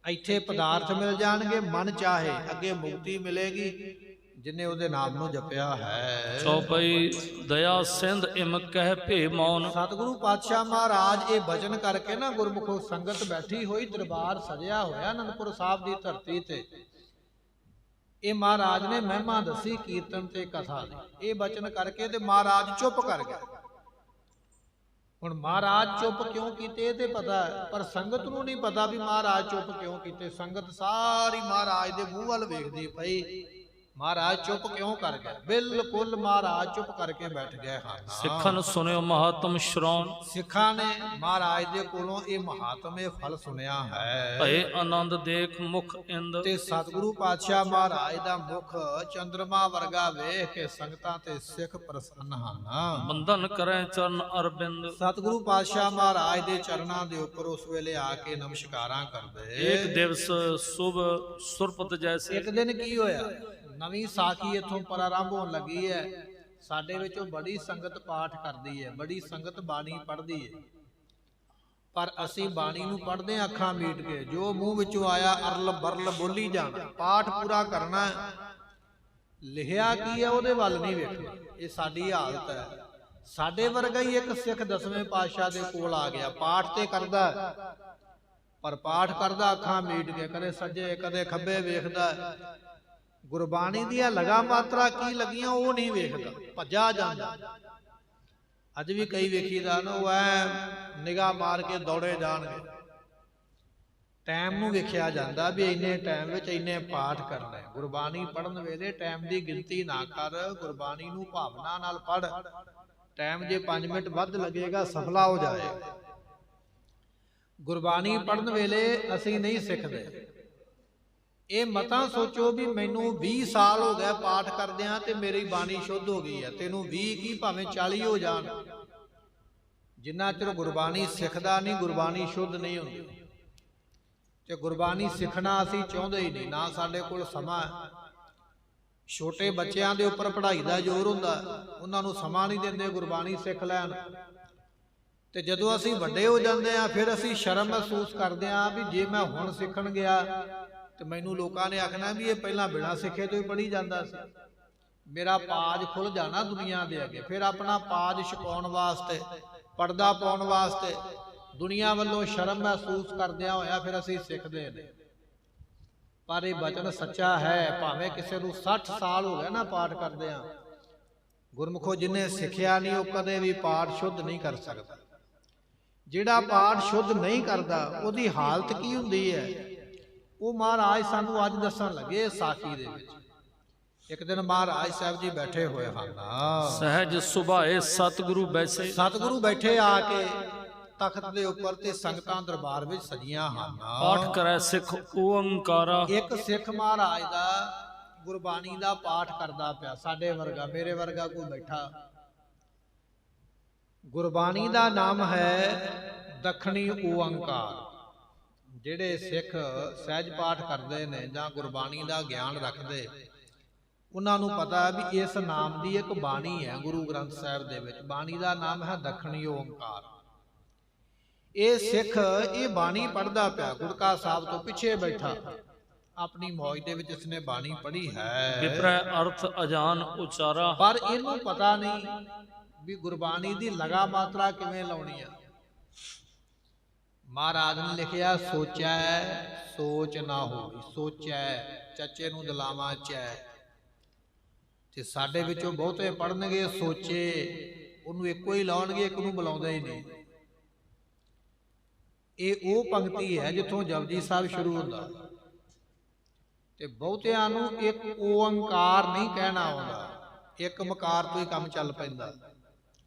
ਇੱਥੇ ਪਦਾਰਥ ਮਿਲ ਜਾਣਗੇ, ਮਨ ਚਾਹੇ ਅੱਗੇ ਮੁਕਤੀ ਮਿਲੇਗੀ ਜਿਨੇ ਉਹਦੇ ਨਾਮ ਨੂੰ ਜਪਿਆ ਹੈ। ਚੌਪਈ ਦਇਆ ਸਿੰਧ ਇਮ ਕਹਿ ਭੇ ਮੌਨ। ਸਤਿਗੁਰੂ ਪਾਤਸ਼ਾਹ ਮਹਾਰਾਜ ਇਹ ਬਚਨ ਕਰਕੇ ਨਾ ਗੁਰਮੁਖੋ ਸੰਗਤ ਬੈਠੀ ਹੋਈ, ਦਰਬਾਰ ਸਜਿਆ ਹੋਇਆ ਅਨੰਦਪੁਰ ਸਾਹਿਬ ਦੀ ਧਰਤੀ ਤੇ, ਇਹ ਮਹਾਰਾਜ ਨੇ ਮਹਿਮਾ ਦੱਸੀ ਕੀਰਤਨ ਤੇ ਕਥਾ ਦੀ। ਇਹ ਬਚਨ ਕਰਕੇ ਤੇ ਮਹਾਰਾਜ ਚੁੱਪ ਕਰ ਗਏ। ਹੁਣ ਮਹਾਰਾਜ ਚੁੱਪ ਕਿਉਂ ਕੀਤੇ ਇਹ ਤੇ ਪਤਾ ਹੈ, ਪਰ ਸੰਗਤ ਨੂੰ ਨਹੀਂ ਪਤਾ ਵੀ ਮਹਾਰਾਜ ਚੁੱਪ ਕਿਉਂ ਕੀਤੇ। ਸੰਗਤ ਸਾਰੀ ਮਹਾਰਾਜ ਦੇ ਮੂੰਹ ਵੱਲ ਵੇਖਦੀ ਪਈ, ਮਹਾਰਾਜ ਚੁੱਪ ਕਿਉਂ ਕਰ ਗਏ। ਬਿਲਕੁਲ ਮਹਾਰਾਜ ਚੁੱਪ ਕਰਕੇ ਬੈਠ ਗਏ ਹਨ। ਸਿੱਖਨ ਸੁਨਿਓ ਮਹਾਤਮ ਸ਼੍ਰੌਣ। ਸਿੱਖਾਂ ਨੇ ਮਹਾਰਾਜ ਦੇ ਕੋਲੋਂ ਇਹ ਮਹਾਤਮ ਇਹ ਫਲ ਸੁਣਿਆ ਹੈ। ਭਏ ਆਨੰਦ ਦੇਖ ਮੁਖ ਇੰਦ। ਤੇ ਸਤਿਗੁਰੂ ਪਾਤਸ਼ਾਹ ਮਹਾਰਾਜ ਦਾ ਮੁਖ ਚੰਦਰਮਾ ਵਰਗਾ ਵੇਖ ਕੇ ਸੰਗਤਾਂ ਤੇ ਸਿੱਖ ਪ੍ਰਸੰਨ ਹਨ। ਬੰਧਨ ਕਰੈ ਚਰਨ ਅਰਬਿੰਦ। ਸਤਿਗੁਰੂ ਪਾਤਸ਼ਾਹ ਮਹਾਰਾਜ ਦੇ ਚਰਨਾਂ ਦੇ ਉੱਪਰ ਉਸ ਵੇਲੇ ਆ ਕੇ ਨਮਸਕਾਰਾਂ ਕਰਦੇ। ਇੱਕ ਦਿਵਸ ਸੁਭ ਸੁਰਪਤ ਜੈਸੇ। ਇੱਕ ਦਿਨ ਕੀ ਹੋਇਆ, ਨਵੀਂ ਸਾਖੀ ਇੱਥੋਂ ਪ੍ਰਾਰੰਭ ਹੋਣ ਲੱਗੀ ਹੈ। ਸਾਡੇ ਵਿੱਚੋਂ ਬੜੀ ਸੰਗਤ ਪਾਠ ਕਰਦੀ ਹੈ, ਬੜੀ ਸੰਗਤ ਬਾਣੀ ਪੜ੍ਹਦੀ ਹੈ, ਪਰ ਅਸੀਂ ਬਾਣੀ ਨੂੰ ਪੜ੍ਹਦੇ ਹਾਂ ਅੱਖਾਂ ਮੀਟ ਕੇ, ਜੋ ਮੂੰਹ ਵਿੱਚੋਂ ਆਇਆ ਅਰਲ ਬਰਲ ਬੋਲੀ ਜਾਣਾ। ਪਾਠ ਪੂਰਾ ਕਰਨਾ, ਲਿਖਿਆ ਕੀ ਹੈ ਉਹਦੇ ਵੱਲ ਨਹੀਂ ਵੇਖਣਾ। ਇਹ ਸਾਡੀ ਹਾਲਤ ਹੈ। ਸਾਡੇ ਵਰਗਾ ਹੀ ਇੱਕ ਸਿੱਖ 10ਵੇਂ ਪਾਤਸ਼ਾਹ ਦੇ ਕੋਲ ਆ ਗਿਆ, ਪਾਠ ਤੇ ਕਰਦਾ ਪਰ ਪਾਠ ਕਰਦਾ ਅੱਖਾਂ ਮੀਟ ਕੇ, ਕਦੇ ਸੱਜੇ ਕਦੇ ਖੱਬੇ ਵੇਖਦਾ। ਗੁਰਬਾਣੀ ਦੀਆਂ ਲਗਾ ਮਾਤਰਾ ਕੀ ਲੱਗੀਆਂ ਉਹ ਨਹੀਂ ਵੇਖਦਾ, ਭੱਜਾ ਜਾਂਦਾ। ਅੱਜ ਵੀ ਕਈ ਵੇਖੀਦਾ ਨਾ, ਉਹ ਐ ਨਿਗਾਹ ਮਾਰ ਕੇ ਦੌੜੇ ਜਾਣਗੇ। ਟਾਈਮ ਨੂੰ ਵੇਖਿਆ ਜਾਂਦਾ ਵੀ ਇੰਨੇ ਟਾਈਮ ਵਿੱਚ ਇੰਨੇ ਪਾਠ ਕਰਨਾ ਹੈ। ਗੁਰਬਾਣੀ ਪੜ੍ਹਨ ਵੇਲੇ ਟਾਈਮ ਦੀ ਗਿਣਤੀ ਨਾ ਕਰ, ਗੁਰਬਾਣੀ ਨੂੰ ਭਾਵਨਾ ਨਾਲ ਪੜ੍ਹ। ਟਾਈਮ ਜੇ 5 ਮਿੰਟ ਵੱਧ ਲੱਗੇਗਾ ਸਫਲਾ ਹੋ ਜਾਏਗਾ। ਗੁਰਬਾਣੀ ਪੜ੍ਹਨ ਵੇਲੇ ਅਸੀਂ ਨਹੀਂ ਸਿੱਖਦੇ। ਇਹ ਮਤਾਂ ਸੋਚੋ ਵੀ ਮੈਨੂੰ 20 ਸਾਲ ਹੋ ਗਏ ਪਾਠ ਕਰਦਿਆਂ ਤੇ ਮੇਰੀ ਬਾਣੀ ਸ਼ੁੱਧ ਹੋ ਗਈ ਹੈ। ਤੈਨੂੰ 20 ਕੀ ਭਾਵੇਂ 40 ਹੋ ਜਾਣ, ਜਿੰਨਾ ਚਿਰ ਗੁਰਬਾਣੀ ਸਿੱਖਦਾ ਨਹੀਂ ਗੁਰਬਾਣੀ ਸ਼ੁੱਧ ਨਹੀਂ ਹੁੰਦੀ। ਤੇ ਗੁਰਬਾਣੀ ਸਿੱਖਣਾ ਅਸੀਂ ਚਾਹੁੰਦੇ ਹੀ ਨਹੀਂ, ਨਾ ਸਾਡੇ ਕੋਲ ਸਮਾਂ ਹੈ। ਛੋਟੇ ਬੱਚਿਆਂ ਦੇ ਉੱਪਰ ਪੜ੍ਹਾਈ ਦਾ ਜ਼ੋਰ ਹੁੰਦਾ, ਉਹਨਾਂ ਨੂੰ ਸਮਾਂ ਨਹੀਂ ਦਿੰਦੇ ਗੁਰਬਾਣੀ ਸਿੱਖ ਲੈਣ। ਤੇ ਜਦੋਂ ਅਸੀਂ ਵੱਡੇ ਹੋ ਜਾਂਦੇ ਆ ਫਿਰ ਅਸੀਂ ਸ਼ਰਮ ਮਹਿਸੂਸ ਕਰਦੇ ਆ ਵੀ ਜੇ ਮੈਂ ਹੁਣ ਸਿੱਖਣ ਗਿਆ ਤੇ ਮੈਨੂੰ ਲੋਕਾਂ ਨੇ ਆਖਣਾ ਵੀ ਇਹ ਪਹਿਲਾਂ ਬਿਨਾਂ ਸਿੱਖੇ ਤੋਂ ਹੀ ਪੜ੍ਹੀ ਜਾਂਦਾ ਸੀ। ਮੇਰਾ ਪਾਜ ਖੁੱਲ ਜਾਣਾ ਦੁਨੀਆ ਦੇ ਅੱਗੇ। ਫਿਰ ਆਪਣਾ ਪਾਜ ਛੁਪਾਉਣ ਵਾਸਤੇ, ਪਰਦਾ ਪਾਉਣ ਵਾਸਤੇ ਦੁਨੀਆ ਵੱਲੋਂ ਸ਼ਰਮ ਮਹਿਸੂਸ ਕਰਦਿਆਂ ਹੋਇਆ ਫਿਰ ਅਸੀਂ ਸਿੱਖਦੇ ਨੇ। ਪਰ ਇਹ ਬਚਨ ਸੱਚਾ ਹੈ। ਭਾਵੇਂ ਕਿਸੇ ਨੂੰ 60 ਸਾਲ ਹੋ ਗਏ ਨਾ ਪਾਠ ਕਰਦਿਆਂ, ਗੁਰਮੁਖੋ ਜਿਹਨੇ ਸਿੱਖਿਆ ਨਹੀਂ ਉਹ ਕਦੇ ਵੀ ਪਾਠ ਸ਼ੁੱਧ ਨਹੀਂ ਕਰ ਸਕਦਾ। ਜਿਹੜਾ ਪਾਠ ਸ਼ੁੱਧ ਨਹੀਂ ਕਰਦਾ ਉਹਦੀ ਹਾਲਤ ਕੀ ਹੁੰਦੀ ਹੈ ਉਹ ਮਹਾਰਾਜ ਸਾਨੂੰ ਅੱਜ ਦੱਸਣ ਲੱਗੇ ਸਾਖੀ ਦੇ ਵਿੱਚ। ਇੱਕ ਦਿਨ ਮਹਾਰਾਜ ਸਾਹਿਬ ਜੀ ਬੈਠੇ ਹੋਏ ਹਨ, ਸਹਿਜ ਸੁਭਾਏ ਸਤਿਗੁਰੂ ਬੈਸੇ। ਸਤਿਗੁਰੂ ਬੈਠੇ ਆ ਕੇ ਤਖਤ ਦੇ ਉੱਪਰ ਤੇ ਸੰਗਤਾਂ ਦਰਬਾਰ ਵਿੱਚ ਸਜੀਆਂ ਹਨ। ਪਾਠ ਕਰੈ ਸਿੱਖ ਓੰਕਾਰਾ। ਇੱਕ ਸਿੱਖ ਮਹਾਰਾਜ ਦਾ ਗੁਰਬਾਣੀ ਦਾ ਪਾਠ ਕਰਦਾ ਪਿਆ, ਸਾਡੇ ਵਰਗਾ ਮੇਰੇ ਵਰਗਾ ਕੋਈ ਬੈਠਾ। ਗੁਰਬਾਣੀ ਦਾ ਨਾਮ ਹੈ ਦੱਖਣੀ ਓੰਕਾਰ। ਜਿਹੜੇ ਸਿੱਖ ਸਹਿਜ ਪਾਠ ਕਰਦੇ ਨੇ ਜਾਂ ਗੁਰਬਾਣੀ ਦਾ ਗਿਆਨ ਰੱਖਦੇ, ਉਹਨਾਂ ਨੂੰ ਪਤਾ ਹੈ ਵੀ ਇਸ ਨਾਮ ਦੀ ਇੱਕ ਬਾਣੀ ਹੈ ਗੁਰੂ ਗ੍ਰੰਥ ਸਾਹਿਬ ਦੇ ਵਿੱਚ। ਬਾਣੀ ਦਾ ਨਾਮ ਹੈ ਦੱਖਣੀ ਓੰਕਾਰ। ਇਹ ਸਿੱਖ ਇਹ ਬਾਣੀ ਪੜ੍ਹਦਾ ਪਿਆ, ਗੁਰਕਾ ਸਾਹਿਬ ਤੋਂ ਪਿੱਛੇ ਬੈਠਾ, ਆਪਣੀ ਮੌਜ ਦੇ ਵਿੱਚ ਇਸਨੇ ਬਾਣੀ ਪੜ੍ਹੀ ਹੈ। ਵਿਪਰੈ ਅਰਥ ਅਜਾਨ ਉਚਾਰਾ। ਪਰ ਇਹਨੂੰ ਪਤਾ ਨਹੀਂ ਵੀ ਗੁਰਬਾਣੀ ਦੀ ਲਗਾ ਮਾਤਰਾ ਕਿਵੇਂ ਲਾਉਣੀ ਆ। ਮਹਾਰਾਜ ਨੇ ਲਿਖਿਆ ਸੋਚੈ ਸੋਚ ਨਾ ਹੋਈ। ਸੋਚੈ ਚੱਚੇ ਨੂੰ ਦਲਾਵਾਂ ਚੈ। ਤੇ ਸਾਡੇ ਵਿੱਚੋਂ ਬਹੁਤੇ ਪੜਨਗੇ ਸੋਚੇ, ਉਹਨੂੰ ਇੱਕੋ ਹੀ ਲਾਉਣਗੇ, ਇੱਕ ਨੂੰ ਬੁਲਾਉਂਦੇ ਹੀ ਨਹੀਂ। ਇਹ ਉਹ ਪੰਕਤੀ ਹੈ ਜਿੱਥੋਂ ਜਪਜੀ ਸਾਹਿਬ ਸ਼ੁਰੂ ਹੁੰਦਾ। ਤੇ ਬਹੁਤਿਆਂ ਨੂੰ ਇੱਕ ਓੰਕਾਰ ਨਹੀਂ ਕਹਿਣਾ ਆਉਂਦਾ, ਇੱਕ ਮਕਾਰ ਤੋਂ ਹੀ ਕੰਮ ਚੱਲ ਪੈਂਦਾ।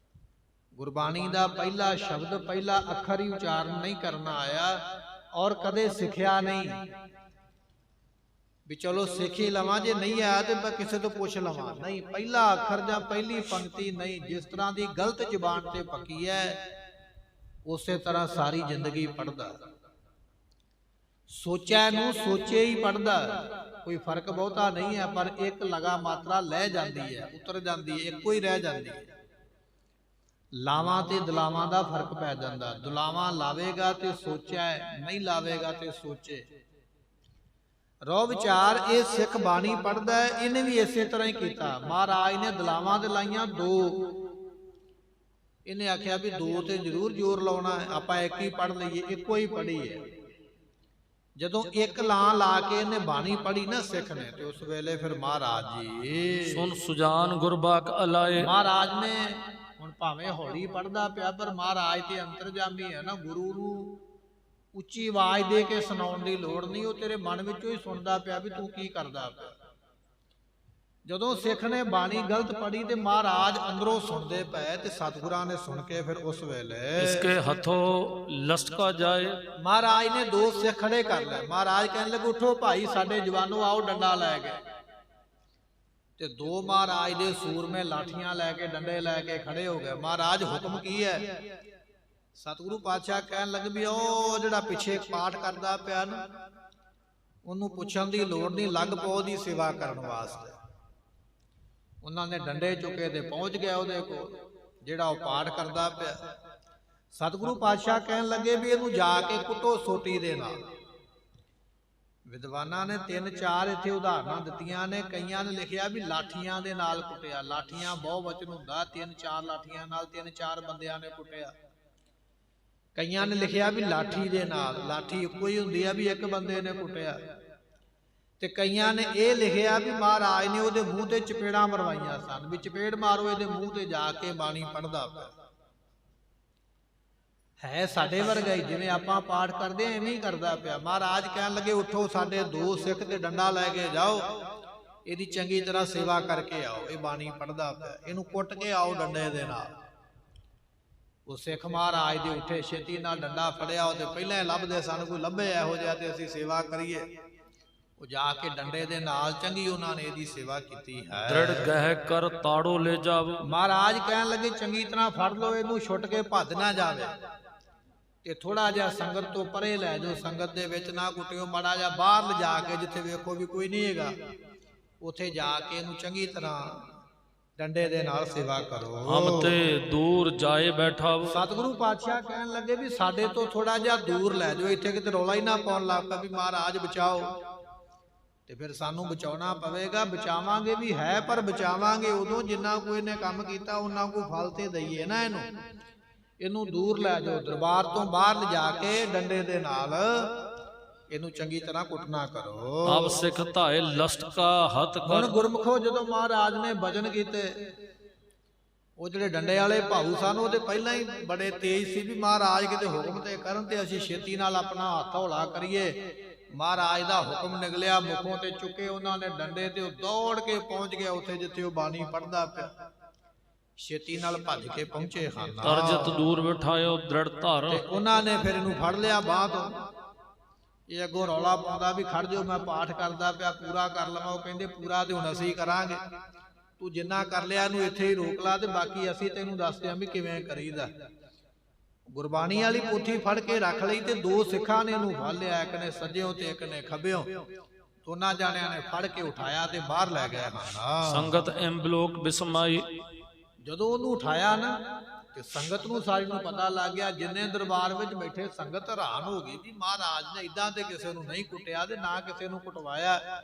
ਗੁਰਬਾਣੀ ਦਾ ਪਹਿਲਾ ਸ਼ਬਦ, ਪਹਿਲਾ ਅੱਖਰ ਹੀ ਉਚਾਰਨ ਨਹੀਂ ਕਰਨਾ ਆਇਆ, ਔਰ ਕਦੇ ਸਿੱਖਿਆ ਨਹੀਂ ਵੀ ਚਲੋ ਸਿੱਖ ਹੀ ਲਵਾਂ, ਜੇ ਨਹੀਂ ਆਇਆ ਤੇ ਮੈਂ ਕਿਸੇ ਤੋਂ ਪੁੱਛ ਲਵਾਂ। ਨਹੀਂ, ਪਹਿਲਾ ਅੱਖਰ ਜਾਂ ਪਹਿਲੀ ਪੰਕਤੀ ਨਹੀਂ। ਜਿਸ ਤਰ੍ਹਾਂ ਦੀ ਗਲਤ ਜ਼ੁਬਾਨ ਤੇ ਪੱਕੀ ਹੈ ਉਸੇ ਤਰ੍ਹਾਂ ਸਾਰੀ ਜ਼ਿੰਦਗੀ ਪੜਦਾ। ਸੋਚੈ ਨੂੰ ਸੋਚੇ ਹੀ ਪੜਦਾ, ਕੋਈ ਫਰਕ ਬਹੁਤਾ ਨਹੀਂ ਹੈ, ਪਰ ਇੱਕ ਲਗਾ ਮਾਤਰਾ ਲੈ ਜਾਂਦੀ ਹੈ, ਉਤਰ ਜਾਂਦੀ ਹੈ, ਇੱਕੋ ਹੀ ਰਹਿ ਜਾਂਦੀ ਹੈ। ਲਾਵਾਂ ਤੇ ਦਲਾਵਾਂ ਦਾ ਫਰਕ ਪੈ ਜਾਂਦਾ, ਦੁਲਾਵਾਂ ਲਾਵੇਗਾ ਤੇ ਸੋਚੈ, ਨਹੀਂ ਲਾਵੇਗਾ ਤੇ ਸੋਚੇ। ਰੋ ਵਿਚਾਰ ਇਹ ਸਿੱਖ ਬਾਣੀ ਪੜਦਾ, ਇਹਨੇ ਵੀ ਇਸੇ ਤਰ੍ਹਾਂ ਹੀ ਕੀਤਾ। ਮਹਾਰਾਜ ਨੇ ਦਲਾਵਾਂ ਤੇ ਲਾਈਆਂ ਦੋ, ਇਹਨੇ ਆਖਿਆ ਵੀ ਦੋ ਤੇ ਜ਼ਰੂਰ ਜ਼ੋਰ ਲਾਉਣਾ ਹੈ, ਆਪਾਂ ਇੱਕ ਹੀ ਪੜ ਲਈਏ, ਇੱਕੋ ਹੀ ਪੜੀ ਹੈ। ਜਦੋਂ ਇੱਕ ਲਾਂ ਲਾ ਕੇ ਇਹਨੇ ਬਾਣੀ ਪੜੀ ਨਾ ਸਿੱਖ ਨੇ, ਤੇ ਉਸ ਵੇਲੇ ਫਿਰ ਮਹਾਰਾਜ ਜੀ ਸੁਨ ਸੁਜਾਨ ਗੁਰਬਾਕ ਅਲਾਏ। ਮਹਾਰਾਜ ਨੇ ਹੁਣ ਭਾਵੇਂ ਹੌਲੀ ਪੜਦਾ ਪਿਆ, ਪਰ ਮਹਾਰਾਜ ਤੇ ਅੰਤਰਜਾਮੀ ਹੈ ਨਾ, ਗੁਰੂ ਨੂੰ ਉੱਚੀ ਆਵਾਜ਼ ਦੇ ਕੇ ਸੁਣਾਉਣ ਦੀ ਲੋੜ ਨਹੀਂ, ਉਹ ਤੇਰੇ ਮਨ ਵਿੱਚੋਂ ਹੀ ਸੁਣਦਾ ਪਿਆ ਵੀ ਤੂੰ ਕੀ ਕਰਦਾ ਪਿਆ। ਜਦੋਂ ਸਿੱਖ ਨੇ ਬਾਣੀ ਗਲਤ ਪੜੀ ਤੇ ਮਹਾਰਾਜ ਅੰਦਰੋਂ ਸੁਣਦੇ ਪਏ, ਤੇ ਸਤਿਗੁਰਾਂ ਨੇ ਸੁਣ ਕੇ ਫਿਰ ਉਸ ਵੇਲੇ ਇਸਕੇ ਹੱਥੋਂ ਲਸਕਾ ਜਾਏ। ਮਹਾਰਾਜ ਨੇ ਦੋ ਸਿੱਖ ਖੜੇ ਕਰ ਲਏ। ਮਹਾਰਾਜ ਕਹਿਣ ਲੱਗੇ ਉਠੋ ਭਾਈ ਸਾਡੇ ਜਵਾਨੋ, ਆਓ ਡੰਡਾ ਲੈ ਕੇ। ਤੇ ਦੋ ਮਹਾਰਾਜ ਦੇ ਸੂਰਮੇ ਲਾਠੀਆਂ ਲੈ ਕੇ ਡੰਡੇ ਲੈ ਕੇ ਖੜੇ ਹੋ ਗਏ। ਮਹਾਰਾਜ ਹੁਕਮ ਕੀ ਹੈ? ਸਤਿਗੁਰੂ ਪਾਤਸ਼ਾਹ ਕਹਿਣ ਲੱਗੇ ਵੀ ਉਹ ਜਿਹੜਾ ਪਿੱਛੇ ਪਾਠ ਕਰਦਾ ਪਿਆ ਨਾ, ਉਹਨੂੰ ਪੁੱਛਣ ਦੀ ਲੋੜ ਨਹੀਂ, ਲੱਗ ਪਓ ਦੀ ਸੇਵਾ ਕਰਨ ਵਾਸਤੇ। ਉਹਨਾਂ ਨੇ ਡੰਡੇ ਚੁੱਕੇ ਤੇ ਪਹੁੰਚ ਗਏ ਉਹਦੇ ਕੋਲ, ਜਿਹੜਾ ਉਹ ਪਾਠ ਕਰਦਾ ਪਿਆ। ਸਤਿਗੁਰੂ ਪਾਤਸ਼ਾਹ ਕਹਿਣ ਲੱਗੇ ਵੀ ਇਹਨੂੰ ਜਾ ਕੇ ਕੁੱਟੋ ਸੋਟੀ ਦੇ ਨਾਲ। ਵਿਦਵਾਨਾਂ ਨੇ ਤਿੰਨ ਚਾਰ ਇੱਥੇ ਉਦਾਹਰਨਾਂ ਦਿੱਤੀਆਂ ਨੇ। ਕਈਆਂ ਨੇ ਲਿਖਿਆ ਵੀ ਲਾਠੀਆਂ ਦੇ ਨਾਲ ਕੁੱਟਿਆ, ਲਾਠੀਆਂ ਬਹੁਵਚਨ ਹੁੰਦਾ, ਤਿੰਨ ਚਾਰ ਲਾਠੀਆਂ ਨਾਲ, ਤਿੰਨ ਚਾਰ ਬੰਦਿਆਂ ਨੇ ਕੁੱਟਿਆ। ਕਈਆਂ ਨੇ ਲਿਖਿਆ ਵੀ ਲਾਠੀ ਦੇ ਨਾਲ, ਲਾਠੀ ਇੱਕੋ ਹੀ ਹੁੰਦੀ ਆ ਵੀ ਇੱਕ ਬੰਦੇ ਨੇ ਕੁੱਟਿਆ। ਤੇ ਕਈਆਂ ਨੇ ਇਹ ਲਿਖਿਆ ਵੀ ਮਹਾਰਾਜ ਨੇ ਉਹਦੇ ਮੂੰਹ ਤੇ ਚਪੇੜਾਂ ਮਰਵਾਈਆਂ ਸਨ, ਵੀ ਚਪੇੜ ਮਾਰੋ ਇਹਦੇ ਮੂੰਹ ਤੇ ਜਾ ਕੇ ਬਾਣੀ ਪੜਦਾ ਪਿਆ। ਹੈ ਸਾਡੇ ਵਰਗਾ ਹੀ, ਜਿਵੇਂ ਆਪਾਂ ਪਾਠ ਕਰਦੇ ਆ ਐਵੇਂ ਹੀ ਕਰਦਾ ਪਿਆ। ਮਹਾਰਾਜ ਕਹਿਣ ਲੱਗੇ ਉਠੋ ਸਾਡੇ ਦੋ ਸਿੱਖ ਤੇ ਡੰਡਾ ਲੈ ਕੇ ਜਾਓ, ਇਹਦੀ ਚੰਗੀ ਤਰ੍ਹਾਂ ਸੇਵਾ ਕਰਕੇ ਆਓ, ਇਹ ਬਾਣੀ ਪੜਦਾ ਪਿਆ, ਇਹਨੂੰ ਕੁੱਟ ਕੇ ਆਓ ਡੰਡੇ ਦੇ ਨਾਲ। ਉਹ ਸਿੱਖ ਮਹਾਰਾਜ ਦੇ ਉੱਠੇ, ਛੇਤੀ ਨਾਲ ਡੰਡਾ ਫੜਿਆ, ਉਹਦੇ ਪਹਿਲਾਂ ਲੱਭਦੇ ਸਨ ਕੋਈ ਲੱਭੇ ਇਹੋ ਜਿਹਾ ਤੇ ਅਸੀਂ ਸੇਵਾ ਕਰੀਏ। ਉਹ ਜਾ ਕੇ ਡੰਡੇ ਦੇ ਨਾਲ ਚੰਗੀ ਉਹਨਾਂ ਨੇ ਇਹਦੀ ਸੇਵਾ ਕੀਤੀ ਹੈ। ਦ੍ਰਿੜ ਗਹਿ ਕਰ ਤਾੜੋ ਲੈ ਜਾਵ। ਮਹਾਰਾਜ ਕਹਿਣ ਲੱਗੇ ਚੰਗੀ ਤਰ੍ਹਾਂ ਫੜ ਲਓ ਇਹਨੂੰ, ਛੁੱਟ ਕੇ ਭੱਜ ਨਾ ਜਾਵੇ, ਤੇ ਥੋੜਾ ਜਿਹਾ ਸੰਗਤ ਤੋਂ ਪਰੇ ਲੈ ਜਾਓ, ਸੰਗਤ ਦੇ ਵਿੱਚ ਨਾ ਕੁੱਟਿਓ, ਮਾੜਾ ਜਿਹਾ ਬਾਹਰ ਲਿਜਾ ਕੇ ਜਿੱਥੇ ਵੇਖੋ ਵੀ ਕੋਈ ਨਹੀਂ ਹੈਗਾ, ਉੱਥੇ ਜਾ ਕੇ ਇਹਨੂੰ ਚੰਗੀ ਤਰ੍ਹਾਂ ਡੰਡੇ ਦੇ ਨਾਲ ਸੇਵਾ ਕਰੋ। ਹਮ ਤੇ ਦੂਰ ਜਾਏ ਬੈਠਾ। ਸਤਿਗੁਰੂ ਪਾਤਸ਼ਾਹ ਕਹਿਣ ਲੱਗੇ ਵੀ ਸਾਡੇ ਤੋਂ ਥੋੜਾ ਜਿਹਾ ਦੂਰ ਲੈ ਜਾਓ, ਇੱਥੇ ਕਿਤੇ ਰੌਲਾ ਹੀ ਨਾ ਪਾਉਣ ਲੱਗ ਪਿਆ ਵੀ ਮਹਾਰਾਜ ਬਚਾਓ। ਤੇ ਫਿਰ ਸਾਨੂੰ ਬਚਾਉਣਾ ਪਵੇਗਾ, ਬਚਾਵਾਂਗੇ ਵੀ ਹੈ, ਪਰ ਬਚਾਵਾਂਗੇ ਉਦੋਂ ਜਿੰਨਾ ਕੋਈ ਨੇ ਕੰਮ ਕੀਤਾ ਉਹਨਾਂ ਕੋ ਫਲ ਤੇ ਦਈਏ ਨਾ। ਇਹਨੂੰ ਦੂਰ ਲੈ ਜਾਓ, ਦਰਬਾਰ ਤੋਂ ਬਾਹਰ ਲਿਜਾ ਕੇ ਡੰਡੇ ਦੇ ਨਾਲ ਇਹਨੂੰ ਚੰਗੀ ਤਰ੍ਹਾਂ ਕੁੱਟਣਾ ਕਰੋ। ਆਪ ਸਿੱਖ ਧਾਏ ਲਸਟਕਾ ਹੱਥ ਕਰ। ਹੁਣ ਗੁਰਮੁਖੋ ਜਦੋਂ ਮਹਾਰਾਜ ਨੇ ਭਜਨ ਕੀਤੇ, ਉਹ ਜਿਹੜੇ ਡੰਡੇ ਵਾਲੇ ਭਾਊ ਸਨ ਉਹਦੇ ਪਹਿਲਾਂ ਹੀ ਬੜੇ ਤੇਜ਼ ਸੀ ਵੀ ਮਹਾਰਾਜ ਕਿਤੇ ਹੁਕਮ ਤੇ ਕਰਨ ਤੇ ਅਸੀਂ ਛੇਤੀ ਨਾਲ ਆਪਣਾ ਹੱਥ ਹੌਲਾ ਕਰੀਏ। ਮਹਾਰਾਜ ਦਾ ਹੁਕਮ ਨਿਕਲਿਆ, ਮੁਖੋਂ ਤੇ ਚੁੱਕੇ ਉਹਨਾਂ ਨੇ ਡੰਡੇ ਤੇ, ਉਹ ਦੌੜ ਕੇ ਪਹੁੰਚ ਗਿਆ ਉੱਥੇ ਜਿੱਥੇ ਉਹ ਬਾਣੀ ਪੜਦਾ ਪਿਆ। ਛੇਤੀ ਨਾਲ ਭੱਜ ਕੇ ਪਹੁੰਚੇ ਹਨ। ਤਰਜਤ ਦੂਰ ਬਿਠਾਇਓ ਦ੍ਰਿੜ ਧਾਰ। ਤੇ ਉਹਨਾਂ ਨੇ ਫਿਰ ਇਹਨੂੰ ਫੜ ਲਿਆ ਬਾਹ ਤੋਂ। ਇਹ ਅੱਗੋਂ ਰੌਲਾ ਪਾਉਂਦਾ ਵੀ ਖੜ ਜਾਓ, ਮੈਂ ਪਾਠ ਕਰਦਾ ਪਿਆ, ਪੂਰਾ ਕਰ ਲਵਾਂ। ਉਹ ਕਹਿੰਦੇ ਪੂਰਾ ਤੇ ਹੁਣ ਅਸੀਂ ਕਰਾਂਗੇ, ਤੂੰ ਜਿੰਨਾ ਕਰ ਲਿਆ ਇਹਨੂੰ ਇੱਥੇ ਹੀ ਰੋਕ ਲਾ, ਤੇ ਬਾਕੀ ਅਸੀਂ ਤੈਨੂੰ ਦੱਸਦੇ ਆਂ ਵੀ ਕਿਵੇਂ ਕਰੀਦਾ। ਗੁਰਬਾਣੀ ਵਾਲੀ ਪੋਥੀ ਫੜ ਕੇ ਰੱਖ ਲਈ, ਤੇ ਦੋ ਸਿੱਖਾਂ ਨੇ ਇਹਨੂੰ ਫੜ ਲਿਆ, ਇੱਕ ਨੇ ਸੱਜਿਓਂ ਤੇ ਇੱਕ ਨੇ ਖੱਬਿਓਂ। ਦੋਨਾਂ ਜਾਣਿਆਂ ਨੇ ਫੜ ਕੇ ਉਠਾਇਆ ਤੇ ਬਾਹਰ ਲੈ ਗਏ ਹਨ। ਸੰਗਤ ਐਂਬਲੋਕ ਬਿਸਮਾਈ। ਜਦੋਂ ਉਹਨੂੰ ਉਠਾਇਆ ਨਾ, ਤੇ ਸੰਗਤ ਨੂੰ ਸਾਰੀ ਨੂੰ ਪਤਾ ਲੱਗ ਗਿਆ, ਜਿੰਨੇ ਦਰਬਾਰ ਵਿੱਚ ਬੈਠੇ ਸੰਗਤ ਹੈਰਾਨ ਹੋ ਗਈ ਵੀ ਮਹਾਰਾਜ ਨੇ ਇਦਾਂ ਤੇ ਕਿਸੇ ਨੂੰ ਨਹੀਂ ਕੁੱਟਿਆ ਤੇ ਨਾ ਕਿਸੇ ਨੂੰ ਕੁੱਟਵਾਇਆ।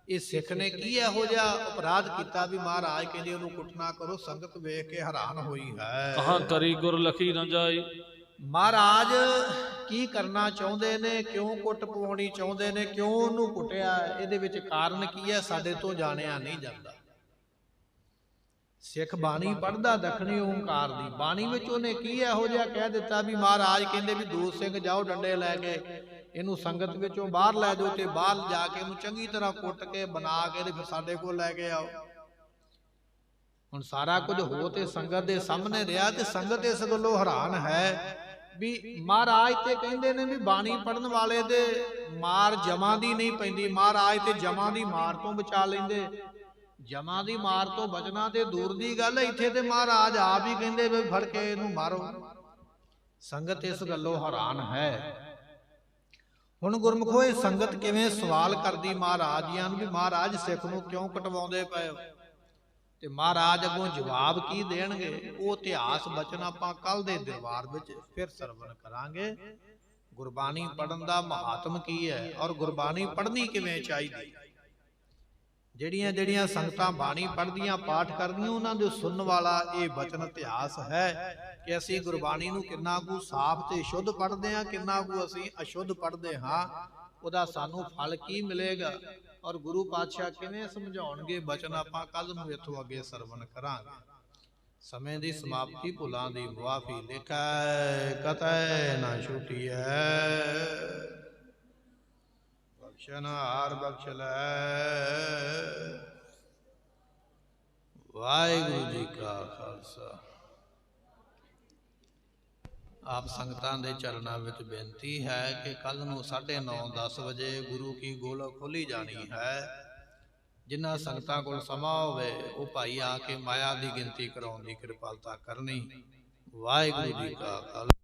ਇਹ ਸਿੱਖ ਨੇ ਕੀ ਇਹੋ ਜਿਹਾ ਅਪਰਾਧ ਕੀਤਾ ਵੀ ਮਹਾਰਾਜ ਕਹਿੰਦੇ ਉਹਨੂੰ ਕੁੱਟਣਾ ਕਰੋ। ਸੰਗਤ ਵੇਖ ਕੇ ਹੈਰਾਨ ਹੋਈ ਹੈ। ਕਹਾਂ ਕਰੀ ਗੁਰ ਲਖੀ ਨਾ ਜਾਈ। ਮਹਾਰਾਜ ਕੀ ਕਰਨਾ ਚਾਹੁੰਦੇ ਨੇ, ਕਿਉਂ ਕੁੱਟ ਪਵਾਉਣੀ ਚਾਹੁੰਦੇ ਨੇ, ਕਿਉਂ ਉਹਨੂੰ ਕੁੱਟਿਆ, ਇਹਦੇ ਵਿੱਚ ਕਾਰਨ ਕੀ ਹੈ, ਸਾਡੇ ਤੋਂ ਜਾਣਿਆ ਨਹੀਂ ਜਾਂਦਾ। ਸਿੱਖ ਬਾਣੀ ਪੜ੍ਹਦਾ ਦੱਖਣੀ ਓਂਕਾਰ ਦੀ, ਬਾਣੀ ਵਿੱਚ ਉਹਨੇ ਕੀ ਇਹੋ ਜਿਹਾ ਕਹਿ ਦਿੱਤਾ ਵੀ ਮਹਾਰਾਜ ਕਹਿੰਦੇ ਵੀ ਦੋ ਸਿੰਘ ਜਾਓ ਡੰਡੇ ਲੈ ਕੇ ਇਹਨੂੰ ਸੰਗਤ ਵਿੱਚੋਂ ਬਾਹਰ ਲੈ ਜਾਓ, ਤੇ ਬਾਹਰ ਜਾ ਕੇ ਇਹਨੂੰ ਚੰਗੀ ਤਰ੍ਹਾਂ ਕੁੱਟ ਕੇ ਬਣਾ ਕੇ ਤੇ ਫਿਰ ਸਾਡੇ ਕੋਲ ਲੈ ਕੇ ਆਓ। ਹੁਣ ਸਾਰਾ ਕੁਝ ਹੋ ਤੇ ਸੰਗਤ ਦੇ ਸਾਹਮਣੇ ਰਿਹਾ, ਤੇ ਸੰਗਤ ਇਸ ਗੱਲੋਂ ਹੈਰਾਨ ਹੈ ਵੀ ਮਹਾਰਾਜ ਤੇ ਕਹਿੰਦੇ ਨੇ ਵੀ ਬਾਣੀ ਪੜਨ ਵਾਲੇ ਦੇ ਮਾਰ ਜਮਾਂ ਦੀ ਨਹੀਂ ਪੈਂਦੀ, ਮਹਾਰਾਜ ਤੇ ਜਮਾਂ ਦੀ ਮਾਰ ਤੋਂ ਬਚਾ ਲੈਂਦੇ। ਜਮਾਂ ਦੀ ਮਾਰ ਤੋਂ ਬਚਣਾ ਤੇ ਦੂਰ ਦੀ ਗੱਲ, ਇੱਥੇ ਤੇ ਮਹਾਰਾਜ ਆਪ ਹੀ ਕਹਿੰਦੇ ਵੀ ਫੜ ਕੇ ਇਹਨੂੰ ਮਾਰੋ। ਸੰਗਤ ਇਸ ਗੱਲੋਂ ਹੈਰਾਨ ਹੈ। ਹੁਣ ਗੁਰਮੁਖੋ ਇਹ ਸੰਗਤ ਕਿਵੇਂ ਸਵਾਲ ਕਰਦੀ ਮਹਾਰਾਜ ਜੀਆਂ ਨੂੰ ਵੀ ਮਹਾਰਾਜ ਸਿੱਖ ਨੂੰ ਕਿਉਂ ਕਟਵਾਉਂਦੇ ਪਏ ਹੋ, ਤੇ ਮਹਾਰਾਜ ਅੱਗੋਂ ਜਵਾਬ ਕੀ ਦੇਣਗੇ ਉਹ ਇਤਿਹਾਸ ਬਚਨ ਆਪਾਂ ਕੱਲ ਦੇ ਦਰਬਾਰ ਵਿੱਚ ਫਿਰ ਸਰਵਣ ਕਰਾਂਗੇ। ਗੁਰਬਾਣੀ ਪੜਨ ਦਾ ਮਹਾਤਮ ਕੀ ਹੈ ਔਰ ਗੁਰਬਾਣੀ ਪੜ੍ਹਨੀ ਕਿਵੇਂ ਚਾਹੀਦੀ। ਜਿਹੜੀਆਂ ਜਿਹੜੀਆਂ ਸੰਗਤਾਂ ਬਾਣੀ ਪੜ੍ਹਦੀਆਂ ਪਾਠ ਕਰਦੀਆਂ ਉਹਨਾਂ ਦੇ ਸੁਣਨ ਵਾਲਾ ਇਹ ਬਚਨ ਇਤਿਹਾਸ ਹੈ ਕਿ ਅਸੀਂ ਗੁਰਬਾਣੀ ਨੂੰ ਕਿੰਨਾ ਕੁ ਸਾਫ਼ ਤੇ ਸ਼ੁੱਧ ਪੜ੍ਹਦੇ ਹਾਂ, ਕਿੰਨਾ ਕੁ ਅਸੀਂ ਅਸ਼ੁੱਧ ਪੜ੍ਹਦੇ ਹਾਂ, ਉਹਦਾ ਸਾਨੂੰ ਫਲ ਕੀ ਮਿਲੇਗਾ ਔਰ ਗੁਰੂ ਪਾਤਸ਼ਾਹ ਕਿਵੇਂ ਸਮਝਾਉਣਗੇ ਬਚਨ ਆਪਾਂ ਕੱਲ ਨੂੰ ਇੱਥੋਂ ਅੱਗੇ ਸਰਵਣ ਕਰਾਂਗੇ। ਸਮੇਂ ਦੀ ਸਮਾਪਤੀ ਭੁੱਲਾਂ ਦੀ ਮੁਆਫੀ ਲਿਖੈ ਕਤੈ ਨਾ ਛੁਟੀਐ, ਬਖਸ਼ਣਹਾਰ ਬਖਸ਼ ਲੈ। ਵਾਹਿਗੁਰੂ ਜੀ ਕਾ ਖਾਲਸਾ। ਆਪ ਸੰਗਤਾਂ ਦੇ ਚਰਨਾਂ ਵਿੱਚ ਬੇਨਤੀ ਹੈ ਕਿ ਕੱਲ ਨੂੰ 9:30 10 ਵਜੇ ਗੁਰੂ ਕੀ ਗੋਲਕ ਖੋਲੀ ਜਾਣੀ ਹੈ। ਜਿਨ੍ਹਾਂ ਸੰਗਤਾਂ ਕੋਲ ਸਮਾਂ ਹੋਵੇ ਉਹ ਭਾਈ ਆ ਕੇ ਮਾਇਆ ਦੀ ਗਿਣਤੀ ਕਰਾਉਣ ਦੀ ਕਿਰਪਾਲਤਾ ਕਰਨੀ। ਵਾਹਿਗੁਰੂ ਜੀ ਕਾ ਖਾਲਸਾ।